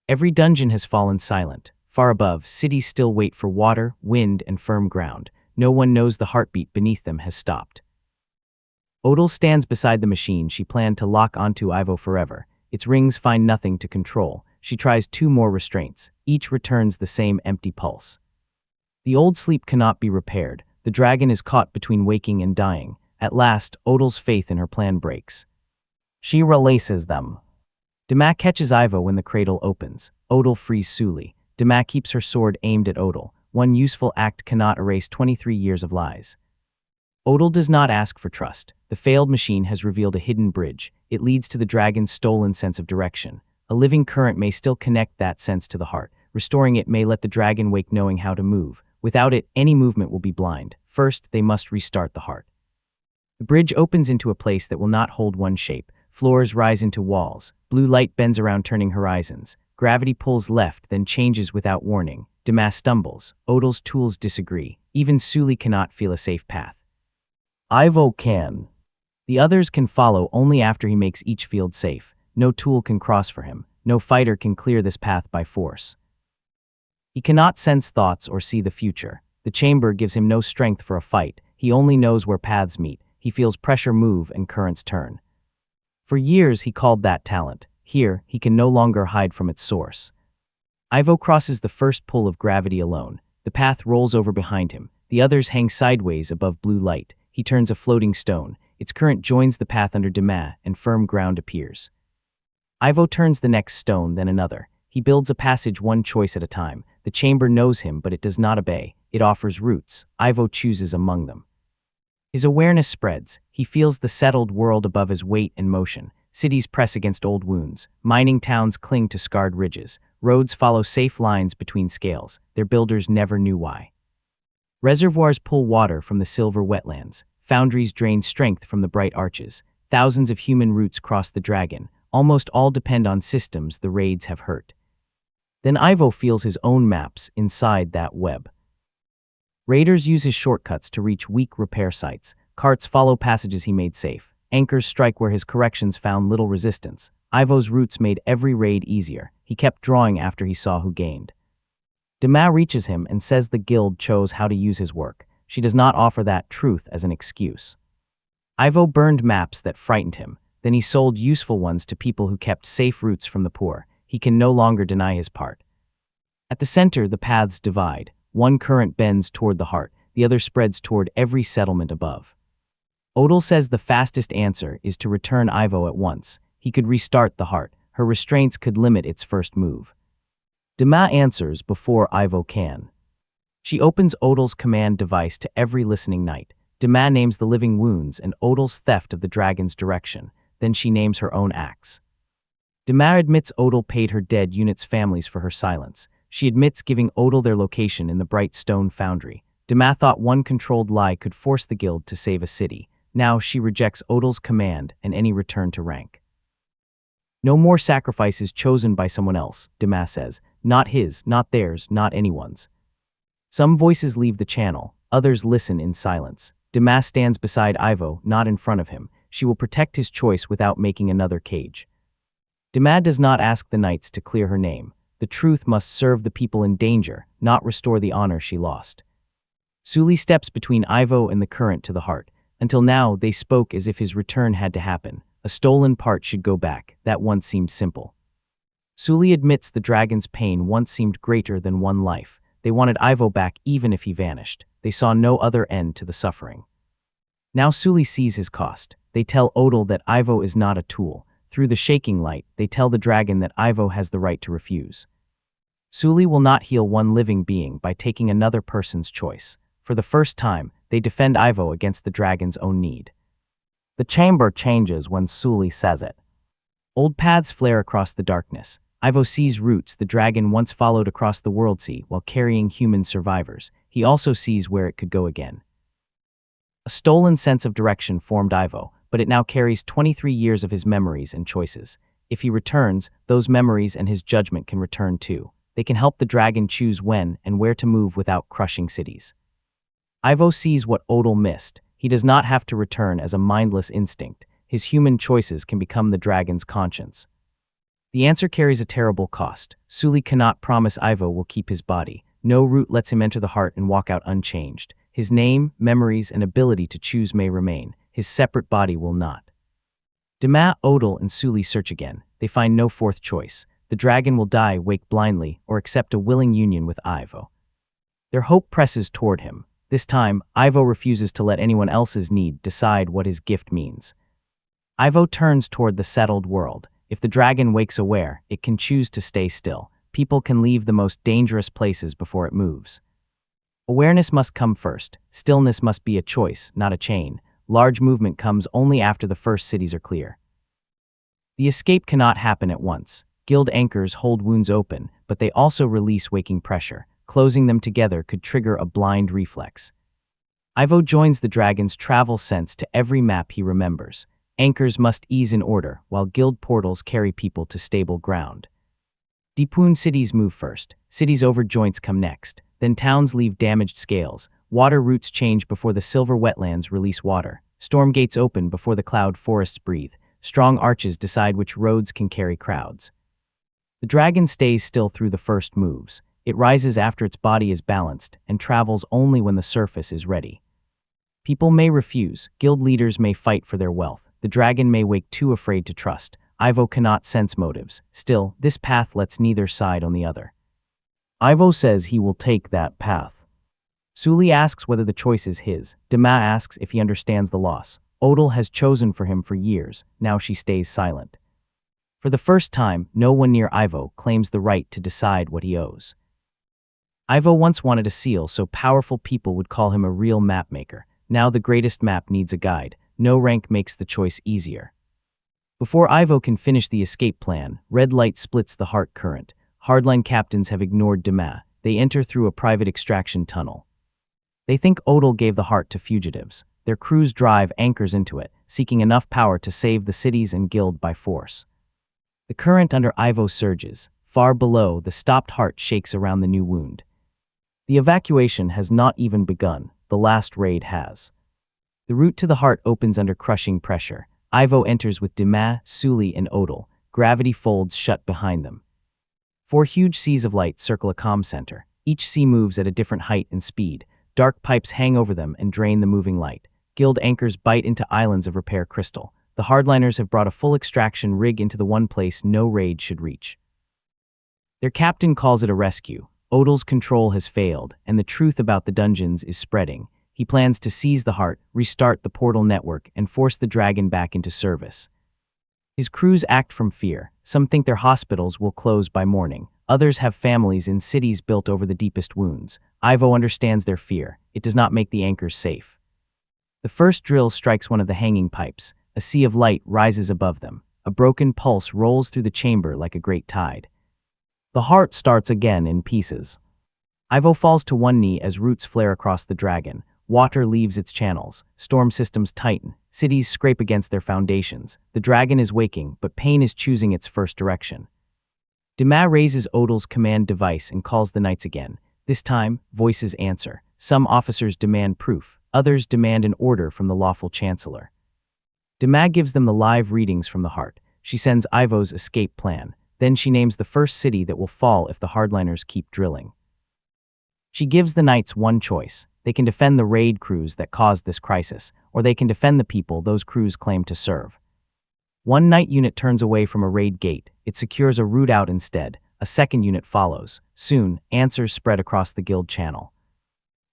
Every dungeon has fallen silent. Far above, cities still wait for water, wind, and firm ground. No one knows the heartbeat beneath them has stopped. Odal stands beside the machine she planned to lock onto Ivo forever. Its rings find nothing to control. She tries 2 more restraints. Each returns the same empty pulse. The old sleep cannot be repaired. The dragon is caught between waking and dying. At last, Odal's faith in her plan breaks. She releases them. Dema catches Ivo when the cradle opens. Odal frees Sully. Dema keeps her sword aimed at Odal. One useful act cannot erase 23 years of lies. Odal does not ask for trust. The failed machine has revealed a hidden bridge. It leads to the dragon's stolen sense of direction. A living current may still connect that sense to the heart. Restoring it may let the dragon wake knowing how to move. Without it, any movement will be blind. First, they must restart the heart. The bridge opens into a place that will not hold one shape. Floors rise into walls. Blue light bends around turning horizons. Gravity pulls left, then changes without warning. Dema stumbles. Odal's tools disagree. Even Sully cannot feel a safe path. Ivo can. The others can follow only after he makes each field safe. No tool can cross for him. No fighter can clear this path by force. He cannot sense thoughts or see the future. The chamber gives him no strength for a fight. He only knows where paths meet. He feels pressure move and currents turn. For years he called that talent. Here, he can no longer hide from its source. Ivo crosses the first pull of gravity alone. The path rolls over behind him. The others hang sideways above blue light. He turns a floating stone. Its current joins the path under Dema, and firm ground appears. Ivo turns the next stone, then another. He builds a passage one choice at a time. The chamber knows him, but it does not obey. It offers routes. Ivo chooses among them. His awareness spreads. He feels the settled world above his weight and motion. Cities press against old wounds. Mining towns cling to scarred ridges. Roads follow safe lines between scales. Their builders never knew why. Reservoirs pull water from the silver wetlands. Foundries drain strength from the bright arches. Thousands of human roots cross the dragon. Almost all depend on systems the raids have hurt. Then Ivo feels his own maps inside that web. Raiders use his shortcuts to reach weak repair sites. Carts follow passages he made safe. Anchors strike where his corrections found little resistance. Ivo's routes made every raid easier. He kept drawing after he saw who gained. Dema reaches him and says the guild chose how to use his work. She does not offer that truth as an excuse. Ivo burned maps that frightened him. Then he sold useful ones to people who kept safe routes from the poor. He can no longer deny his part. At the center, the paths divide. One current bends toward the heart. The other spreads toward every settlement above. Odal says the fastest answer is to return Ivo at once. He could restart the heart. Her restraints could limit its first move. Dema answers before Ivo can. She opens Odal's command device to every listening night. Dema names the living wounds and Odal's theft of the dragon's direction. Then she names her own acts. Dema admits Odal paid her dead units' families for her silence. She admits giving Odal their location in the bright stone foundry. Dema thought one controlled lie could force the guild to save a city. Now she rejects Odal's command and any return to rank. No more sacrifices chosen by someone else, Dema says. Not his, not theirs, not anyone's. Some voices leave the channel. Others listen in silence. Dema stands beside Ivo, not in front of him. She will protect his choice without making another cage. Dema does not ask the knights to clear her name. The truth must serve the people in danger, not restore the honor she lost. Suli steps between Ivo and the current to the heart. Until now, they spoke as if his return had to happen. A stolen part should go back. That once seemed simple. Suli admits the dragon's pain once seemed greater than one life. They wanted Ivo back even if he vanished. They saw no other end to the suffering. Now Suli sees his cost. They tell Odal that Ivo is not a tool. Through the shaking light, they tell the dragon that Ivo has the right to refuse. Suli will not heal one living being by taking another person's choice. For the first time, they defend Ivo against the dragon's own need. The chamber changes when Suli says it. Old paths flare across the darkness. Ivo sees routes the dragon once followed across the world sea while carrying human survivors. He also sees where it could go again. A stolen sense of direction formed Ivo, but it now carries 23 years of his memories and choices. If he returns, those memories and his judgment can return too. They can help the dragon choose when and where to move without crushing cities. Ivo sees what Odal missed. He does not have to return as a mindless instinct. His human choices can become the dragon's conscience. The answer carries a terrible cost. Suli cannot promise Ivo will keep his body. No route lets him enter the heart and walk out unchanged. His name, memories, and ability to choose may remain. His separate body will not. Dema, Odal, and Suli search again. They find no fourth choice. The dragon will die, wake blindly, or accept a willing union with Ivo. Their hope presses toward him. This time, Ivo refuses to let anyone else's need decide what his gift means. Ivo turns toward the settled world. If the dragon wakes aware, it can choose to stay still. People can leave the most dangerous places before it moves. Awareness must come first. Stillness must be a choice, not a chain. Large movement comes only after the first cities are clear. The escape cannot happen at once. Guild anchors hold wounds open, but they also release waking pressure. Closing them together could trigger a blind reflex. Ivo joins the dragon's travel sense to every map he remembers. Anchors must ease in order, while guild portals carry people to stable ground. Deepwound cities move first. Cities over joints come next. Then towns leave damaged scales. Water routes change before the silver wetlands release water. Storm gates open before the cloud forests breathe. Strong arches decide which roads can carry crowds. The dragon stays still through the first moves. It rises after its body is balanced and travels only when the surface is ready. People may refuse. Guild leaders may fight for their wealth. The dragon may wake too afraid to trust. Ivo cannot sense motives. Still, this path lets neither side on the other. Ivo says he will take that path. Suli asks whether the choice is his. Dema asks if he understands the loss. Odal has chosen for him for years, now she stays silent. For the first time, no one near Ivo claims the right to decide what he owes. Ivo once wanted a seal so powerful people would call him a real mapmaker. Now the greatest map needs a guide. No rank makes the choice easier. Before Ivo can finish the escape plan, red light splits the heart current. Hardline captains have ignored Dima. They enter through a private extraction tunnel. They think Odal gave the heart to fugitives. Their crews drive anchors into it, seeking enough power to save the cities and guild by force. The current under Ivo surges. Far below, the stopped heart shakes around the new wound. The evacuation has not even begun. The last raid has. The route to the heart opens under crushing pressure. Ivo enters with Dima, Suli, and Odal. Gravity folds shut behind them. 4 huge seas of light circle a comm center. Each sea moves at a different height and speed. Dark pipes hang over them and drain the moving light. Guild anchors bite into islands of repair crystal. The hardliners have brought a full extraction rig into the one place no raid should reach. Their captain calls it a rescue. Odal's control has failed, and the truth about the dungeons is spreading. He plans to seize the heart, restart the portal network, and force the dragon back into service. His crews act from fear. Some think their hospitals will close by morning. Others have families in cities built over the deepest wounds. Ivo understands their fear. It does not make the anchors safe. The first drill strikes one of the hanging pipes. A sea of light rises above them. A broken pulse rolls through the chamber like a great tide. The heart starts again in pieces. Ivo falls to one knee as roots flare across the dragon. Water leaves its channels. Storm systems tighten. Cities scrape against their foundations. The dragon is waking, but pain is choosing its first direction. Dima raises Odal's command device and calls the knights again. This time, voices answer. Some officers demand proof. Others demand an order from the lawful chancellor. Dima gives them the live readings from the heart. She sends Ivo's escape plan. Then she names the first city that will fall if the hardliners keep drilling. She gives the knights one choice. They can defend the raid crews that caused this crisis, or they can defend the people those crews claim to serve. One knight unit turns away from a raid gate. It secures a route out instead. A second unit follows. Soon, answers spread across the guild channel.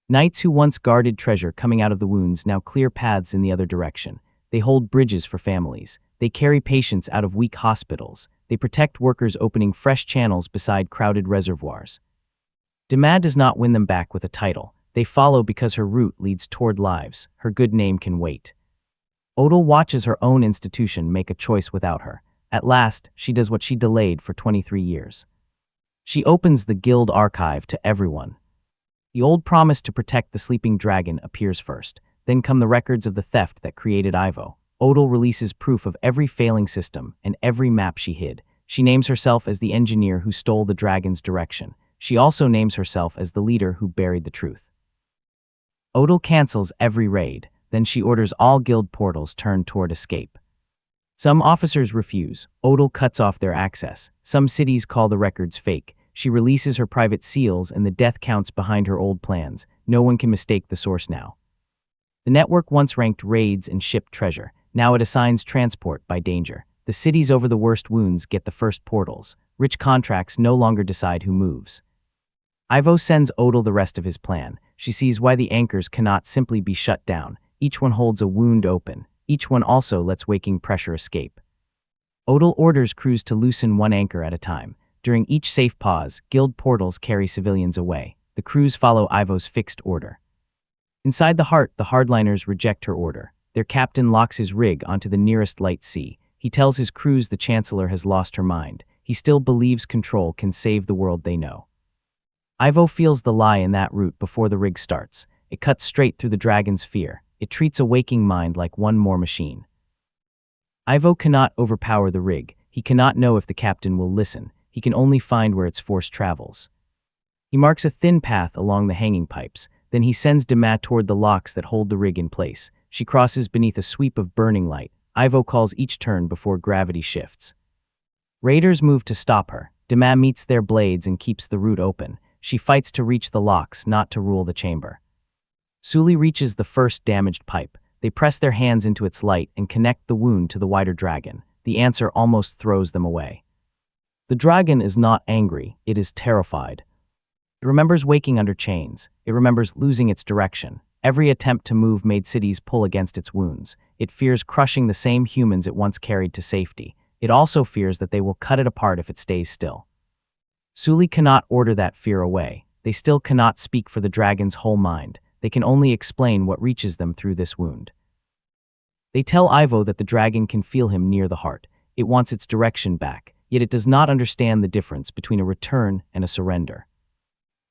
Knights who once guarded treasure coming out of the wounds now clear paths in the other direction. They hold bridges for families. They carry patients out of weak hospitals. They protect workers opening fresh channels beside crowded reservoirs. Dima does not win them back with a title. They follow because her route leads toward lives. Her good name can wait. Odal watches her own institution make a choice without her. At last, she does what she delayed for 23 years. She opens the guild archive to everyone. The old promise to protect the sleeping dragon appears first. Then come the records of the theft that created Ivo. Odal releases proof of every failing system and every map she hid. She names herself as the engineer who stole the dragon's direction. She also names herself as the leader who buried the truth. Odal cancels every raid. Then she orders all guild portals turned toward escape. Some officers refuse. Odal cuts off their access. Some cities call the records fake. She releases her private seals and the death counts behind her old plans. No one can mistake the source now. The network once ranked raids and shipped treasure. Now it assigns transport by danger. The cities over the worst wounds get the first portals. Rich contracts no longer decide who moves. Ivo sends Odal the rest of his plan. She sees why the anchors cannot simply be shut down. Each one holds a wound open. Each one also lets waking pressure escape. Odal orders crews to loosen one anchor at a time. During each safe pause, guild portals carry civilians away. The crews follow Ivo's fixed order. Inside the heart, the hardliners reject her order. Their captain locks his rig onto the nearest light sea. He tells his crews the chancellor has lost her mind. He still believes control can save the world they know. Ivo feels the lie in that route before the rig starts. It cuts straight through the dragon's fear. It treats a waking mind like one more machine. Ivo cannot overpower the rig. He cannot know if the captain will listen. He can only find where its force travels. He marks a thin path along the hanging pipes. Then he sends Dima toward the locks that hold the rig in place. She crosses beneath a sweep of burning light. Ivo calls each turn before gravity shifts. Raiders move to stop her. Dima meets their blades and keeps the route open. She fights to reach the locks, not to rule the chamber. Suli reaches the first damaged pipe. They press their hands into its light and connect the wound to the wider dragon. The answer almost throws them away. The dragon is not angry, it is terrified. It remembers waking under chains. It remembers losing its direction. Every attempt to move made cities pull against its wounds. It fears crushing the same humans it once carried to safety. It also fears that they will cut it apart if it stays still. Sully cannot order that fear away. They still cannot speak for the dragon's whole mind. They can only explain what reaches them through this wound. They tell Ivo that the dragon can feel him near the heart. It wants its direction back, yet it does not understand the difference between a return and a surrender.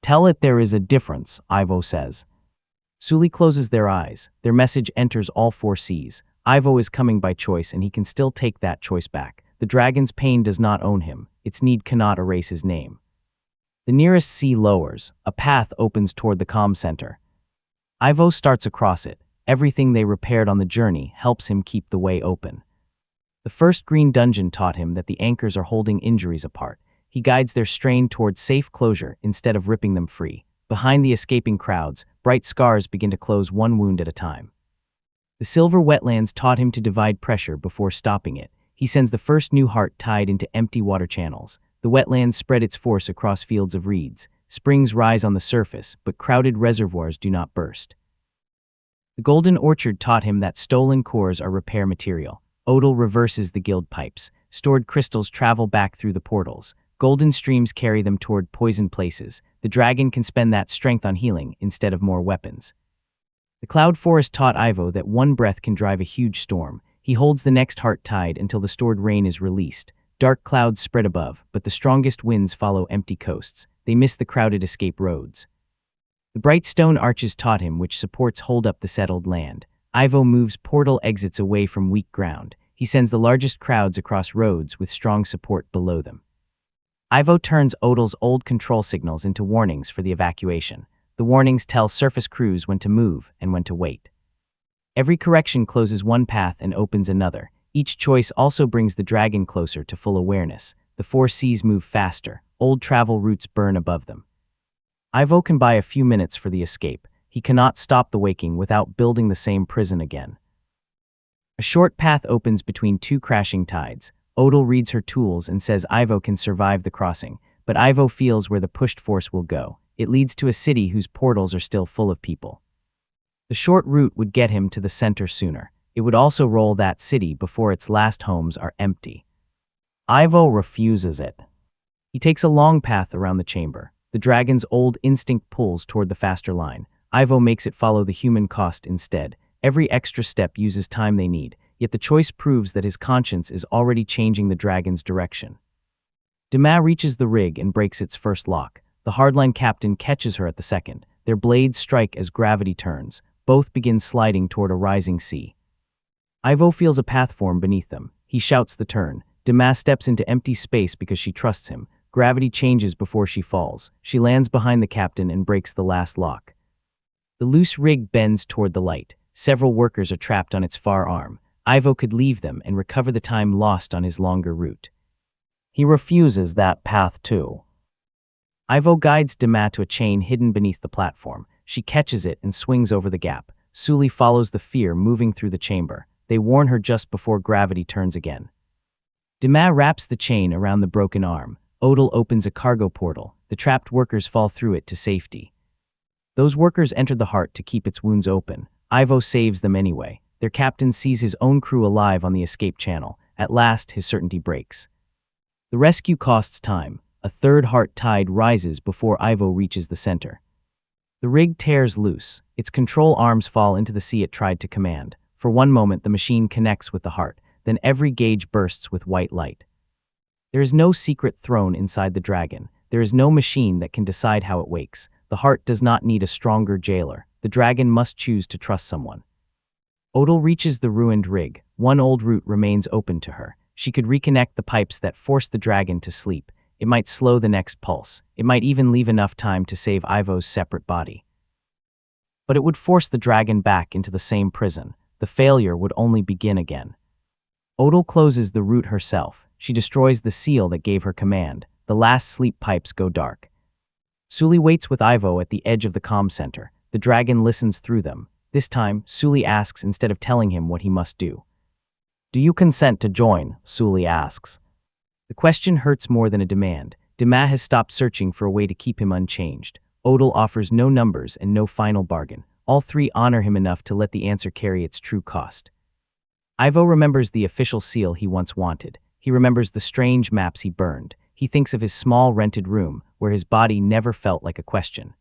Tell it there is a difference, Ivo says. Sully closes their eyes. Their message enters all four seas. Ivo is coming by choice, and he can still take that choice back. The dragon's pain does not own him. Its need cannot erase his name. The nearest sea lowers. A path opens toward the comm center. Ivo starts across it. Everything they repaired on the journey helps him keep the way open. The first green dungeon taught him that the anchors are holding injuries apart. He guides their strain towards safe closure instead of ripping them free. Behind the escaping crowds, bright scars begin to close one wound at a time. The silver wetlands taught him to divide pressure before stopping it. He sends the first new heart tied into empty water channels. The wetlands spread its force across fields of reeds. Springs rise on the surface, but crowded reservoirs do not burst. The golden orchard taught him that stolen cores are repair material. Odal reverses the guild pipes. Stored crystals travel back through the portals. Golden streams carry them toward poisoned places. The dragon can spend that strength on healing instead of more weapons. The cloud forest taught Ivo that one breath can drive a huge storm. He holds the next heart tied until the stored rain is released. Dark clouds spread above, but the strongest winds follow empty coasts. They miss the crowded escape roads. The bright stone arches taught him which supports hold up the settled land. Ivo moves portal exits away from weak ground. He sends the largest crowds across roads with strong support below them. Ivo turns Odal's old control signals into warnings for the evacuation. The warnings tell surface crews when to move and when to wait. Every correction closes one path and opens another. Each choice also brings the dragon closer to full awareness. The four seas move faster. Old travel routes burn above them. Ivo can buy a few minutes for the escape. He cannot stop the waking without building the same prison again. A short path opens between two crashing tides. Odal reads her tools and says Ivo can survive the crossing, but Ivo feels where the pushed force will go. It leads to a city whose portals are still full of people. The short route would get him to the center sooner. It would also roll that city before its last homes are empty. Ivo refuses it. He takes a long path around the chamber. The dragon's old instinct pulls toward the faster line. Ivo makes it follow the human cost instead. Every extra step uses time they need, yet the choice proves that his conscience is already changing the dragon's direction. Dima reaches the rig and breaks its first lock. The hardline captain catches her at the second. Their blades strike as gravity turns. Both begin sliding toward a rising sea. Ivo feels a path form beneath them. He shouts the turn. Dima steps into empty space because she trusts him. Gravity changes before she falls. She lands behind the captain and breaks the last lock. The loose rig bends toward the light. Several workers are trapped on its far arm. Ivo could leave them and recover the time lost on his longer route. He refuses that path too. Ivo guides Dima to a chain hidden beneath the platform. She catches it and swings over the gap. Sully follows the fear moving through the chamber. They warn her just before gravity turns again. Dima wraps the chain around the broken arm. Odal opens a cargo portal. The trapped workers fall through it to safety. Those workers enter the heart to keep its wounds open. Ivo saves them anyway. Their captain sees his own crew alive on the escape channel. At last, his certainty breaks. The rescue costs time. A third heart tide rises before Ivo reaches the center. The rig tears loose. Its control arms fall into the sea it tried to command. For one moment, the machine connects with the heart. Then every gauge bursts with white light. There is no secret throne inside the dragon. There is no machine that can decide how it wakes. The heart does not need a stronger jailer. The dragon must choose to trust someone. Odal reaches the ruined rig. One old route remains open to her. She could reconnect the pipes that forced the dragon to sleep. It might slow the next pulse. It might even leave enough time to save Ivo's separate body. But it would force the dragon back into the same prison. The failure would only begin again. Odal closes the route herself. She destroys the seal that gave her command. The last sleep pipes go dark. Sully waits with Ivo at the edge of the comm center. The dragon listens through them. This time, Sully asks instead of telling him what he must do. "Do you consent to join?" Sully asks. The question hurts more than a demand. Dima has stopped searching for a way to keep him unchanged. Odal offers no numbers and no final bargain. All three honor him enough to let the answer carry its true cost. Ivo remembers the official seal he once wanted. He remembers the strange maps he burned. He thinks of his small rented room, where his body never felt like a question.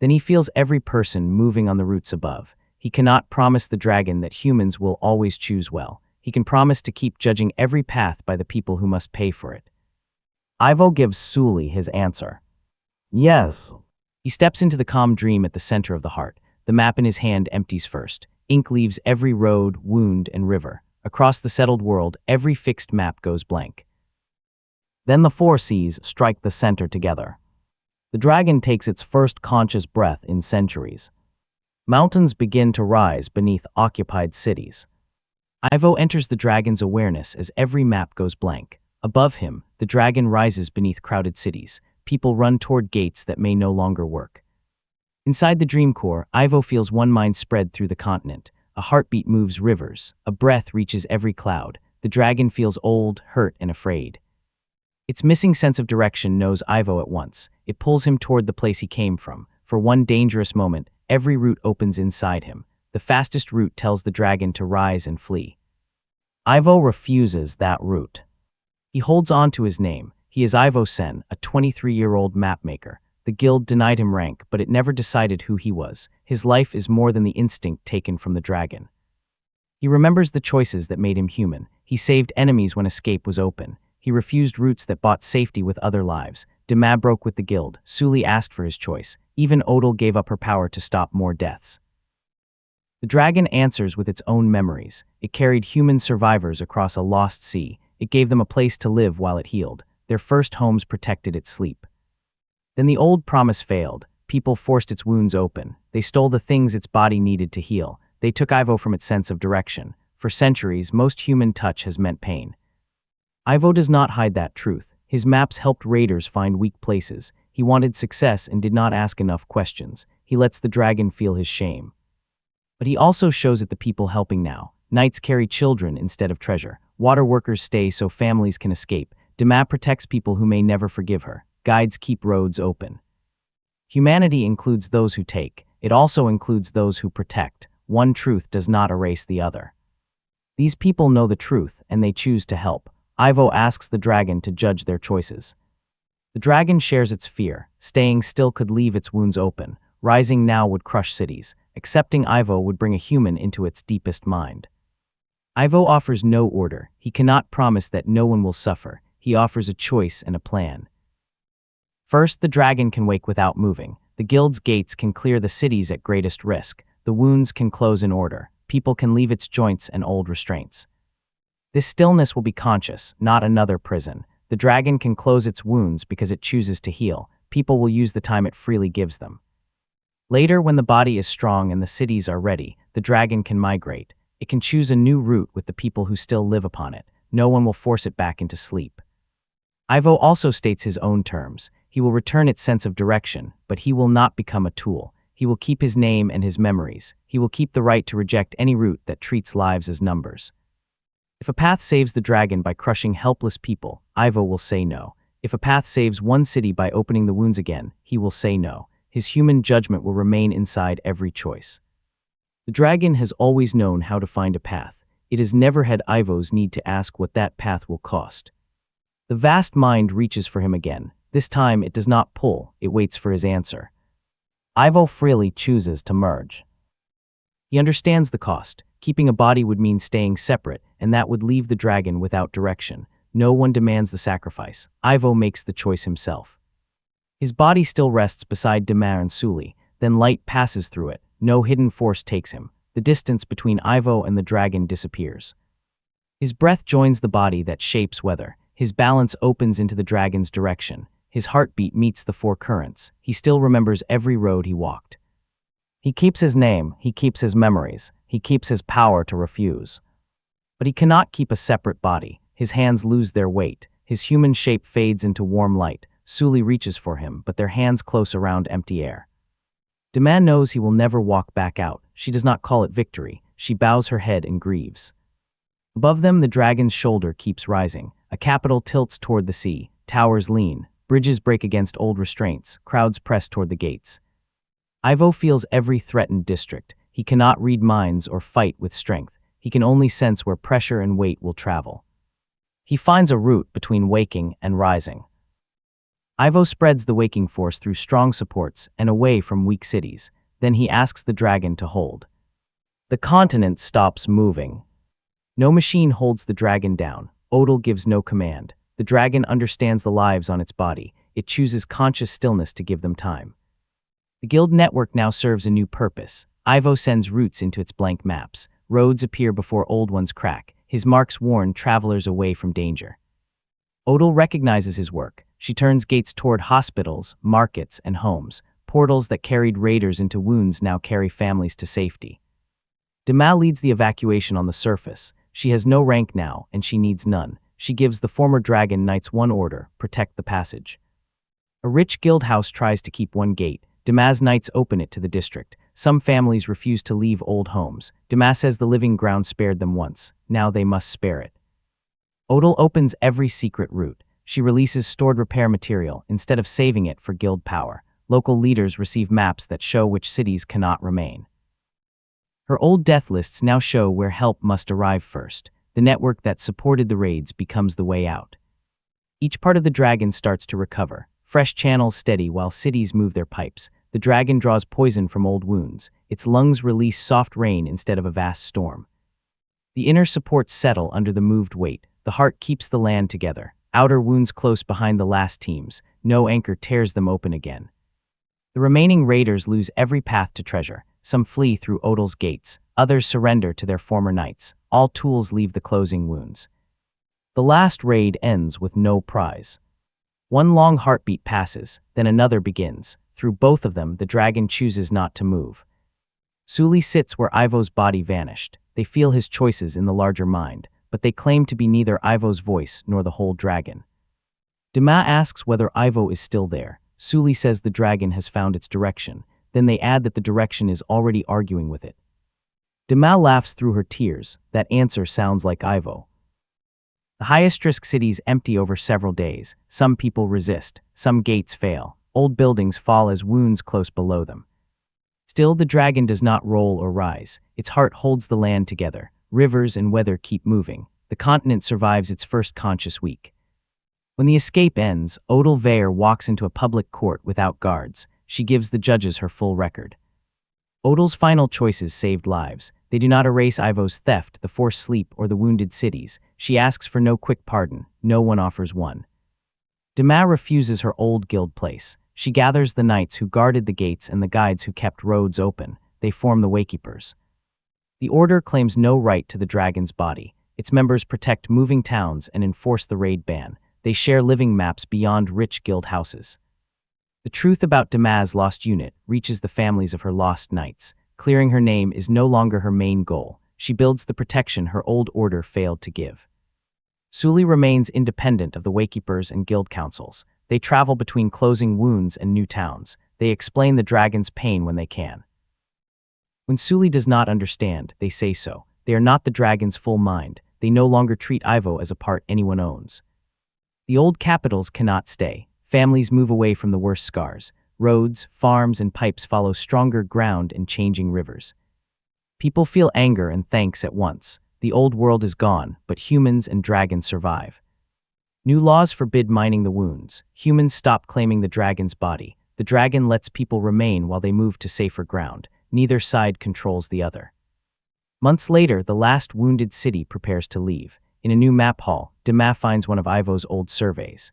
Then he feels every person moving on the routes above. He cannot promise the dragon that humans will always choose well. He can promise to keep judging every path by the people who must pay for it. Ivo gives Sully his answer. Yes. He steps into the calm dream at the center of the heart. The map in his hand empties first. Ink leaves every road, wound, and river. Across the settled world, every fixed map goes blank. Then the four seas strike the center together. The dragon takes its first conscious breath in centuries. Mountains begin to rise beneath occupied cities. Ivo enters the dragon's awareness as every map goes blank. Above him, the dragon rises beneath crowded cities. People run toward gates that may no longer work. Inside the dream core, Ivo feels one mind spread through the continent. A heartbeat moves rivers. A breath reaches every cloud. The dragon feels old, hurt, and afraid. Its missing sense of direction knows Ivo at once. It pulls him toward the place he came from. For one dangerous moment, every route opens inside him. The fastest route tells the dragon to rise and flee. Ivo refuses that route. He holds on to his name. He is Ivo Senn, a 23-year-old mapmaker. The guild denied him rank, but it never decided who he was. His life is more than the instinct taken from the dragon. He remembers the choices that made him human. He saved enemies when escape was open. He refused routes that bought safety with other lives. Dima broke with the guild. Sully asked for his choice. Even Odal gave up her power to stop more deaths. The dragon answers with its own memories. It carried human survivors across a lost sea. It gave them a place to live while it healed. Their first homes protected its sleep. Then the old promise failed. People forced its wounds open. They stole the things its body needed to heal. They took Ivo from its sense of direction. For centuries, most human touch has meant pain. Ivo does not hide that truth. His maps helped raiders find weak places. He wanted success and did not ask enough questions. He lets the dragon feel his shame. But he also shows it the people helping now. Knights carry children instead of treasure. Water workers stay so families can escape. Dima protects people who may never forgive her. Guides keep roads open. Humanity includes those who take. It also includes those who protect. One truth does not erase the other. These people know the truth, and they choose to help. Ivo asks the dragon to judge their choices. The dragon shares its fear. Staying still could leave its wounds open. Rising now would crush cities. Accepting Ivo would bring a human into its deepest mind. Ivo offers no order. He cannot promise that no one will suffer. He offers a choice and a plan. First, the dragon can wake without moving. The guild's gates can clear the cities at greatest risk. The wounds can close in order. People can leave its joints and old restraints. This stillness will be conscious, not another prison. The dragon can close its wounds because it chooses to heal. People will use the time it freely gives them. Later, when the body is strong and the cities are ready, the dragon can migrate. It can choose a new route with the people who still live upon it. No one will force it back into sleep. Ivo also states his own terms. He will return its sense of direction, but he will not become a tool. He will keep his name and his memories. He will keep the right to reject any route that treats lives as numbers. If a path saves the dragon by crushing helpless people, Ivo will say no. If a path saves one city by opening the wounds again, he will say no. His human judgment will remain inside every choice. The dragon has always known how to find a path. It has never had Ivo's need to ask what that path will cost. The vast mind reaches for him again. This time it does not pull, it waits for his answer. Ivo freely chooses to merge. He understands the cost. Keeping a body would mean staying separate, and that would leave the dragon without direction. No one demands the sacrifice. Ivo makes the choice himself. His body still rests beside Dima and Sully, then light passes through it. No hidden force takes him. The distance between Ivo and the dragon disappears. His breath joins the body that shapes weather. His balance opens into the dragon's direction. His heartbeat meets the four currents. He still remembers every road he walked. He keeps his name, he keeps his memories, he keeps his power to refuse. But he cannot keep a separate body. His hands lose their weight. His human shape fades into warm light. Sully reaches for him, but their hands close around empty air. Dima knows he will never walk back out. She does not call it victory. She bows her head and grieves. Above them, the dragon's shoulder keeps rising. A capital tilts toward the sea. Towers lean. Bridges break against old restraints. Crowds press toward the gates. Ivo feels every threatened district. He cannot read minds or fight with strength. He can only sense where pressure and weight will travel. He finds a route between waking and rising. Ivo spreads the waking force through strong supports and away from weak cities. Then he asks the dragon to hold. The continent stops moving. No machine holds the dragon down. Odal gives no command. The dragon understands the lives on its body. It chooses conscious stillness to give them time. The guild network now serves a new purpose. Ivo sends routes into its blank maps. Roads appear before old ones crack. His marks warn travelers away from danger. Odal recognizes his work. She turns gates toward hospitals, markets, and homes. Portals that carried raiders into wounds now carry families to safety. Dima leads the evacuation on the surface. She has no rank now, and she needs none. She gives the former dragon knights one order: protect the passage. A rich guild house tries to keep one gate. Dima's knights open it to the district. Some families refuse to leave old homes. Dima says the living ground spared them once. Now they must spare it. Odal opens every secret route. She releases stored repair material instead of saving it for guild power. Local leaders receive maps that show which cities cannot remain. Her old death lists now show where help must arrive first. The network that supported the raids becomes the way out. Each part of the dragon starts to recover. Fresh channels steady while cities move their pipes. The dragon draws poison from old wounds. Its lungs release soft rain instead of a vast storm. The inner supports settle under the moved weight. The heart keeps the land together. Outer wounds close behind the last teams. No anchor tears them open again. The remaining raiders lose every path to treasure. Some flee through Odal's gates. Others surrender to their former knights. All tools leave the closing wounds. The last raid ends with no prize. One long heartbeat passes, then another begins. Through both of them, the dragon chooses not to move. Suli sits where Ivo's body vanished. They feel his choices in the larger mind, but they claim to be neither Ivo's voice nor the whole dragon. Dima asks whether Ivo is still there. Suli says the dragon has found its direction. Then they add that the direction is already arguing with it. Dima laughs through her tears. That answer sounds like Ivo. The highest-risk cities empty over several days. Some people resist. Some gates fail. Old buildings fall as wounds close below them. Still, the dragon does not roll or rise. Its heart holds the land together. Rivers and weather keep moving. The continent survives its first conscious week. When the escape ends, Odal Veer walks into a public court without guards. She gives the judges her full record. Odal's final choices saved lives. They do not erase Ivo's theft, the forced sleep, or the wounded cities. She asks for no quick pardon. No one offers one. Dima refuses her old guild place. She gathers the knights who guarded the gates and the guides who kept roads open. They form the Waykeepers. The order claims no right to the dragon's body. Its members protect moving towns and enforce the raid ban. They share living maps beyond rich guild houses. The truth about Dima's lost unit reaches the families of her lost knights. Clearing her name is no longer her main goal. She builds the protection her old order failed to give. Suli remains independent of the Waykeepers and guild councils. They travel between closing wounds and new towns. They explain the dragon's pain when they can. When Suli does not understand, they say so. They are not the dragon's full mind. They no longer treat Ivo as a part anyone owns. The old capitals cannot stay. Families move away from the worst scars. Roads, farms, and pipes follow stronger ground and changing rivers. People feel anger and thanks at once. The old world is gone, but humans and dragons survive. New laws forbid mining the wounds. Humans stop claiming the dragon's body. The dragon lets people remain while they move to safer ground. Neither side controls the other. Months later, the last wounded city prepares to leave. In a new map hall, Dima finds one of Ivo's old surveys.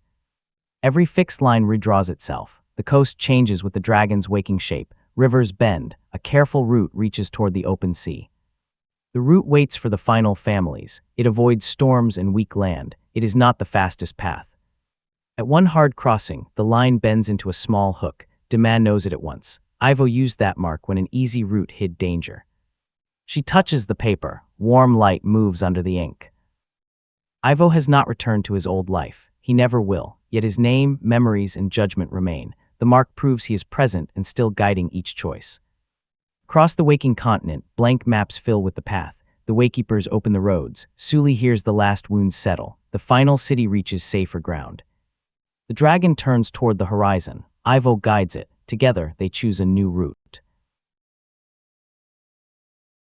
Every fixed line redraws itself. The coast changes with the dragon's waking shape. Rivers bend. A careful route reaches toward the open sea. The route waits for the final families. It avoids storms and weak land. It is not the fastest path. At one hard crossing, the line bends into a small hook. Dima knows it at once. Ivo used that mark when an easy route hid danger. She touches the paper. Warm light moves under the ink. Ivo has not returned to his old life. He never will. Yet his name, memories, and judgment remain. The mark proves he is present and still guiding each choice. Across the waking continent, blank maps fill with the path. The Waykeepers open the roads. Suli hears the last wounds settle. The final city reaches safer ground. The dragon turns toward the horizon. Ivo guides it. Together, they choose a new route.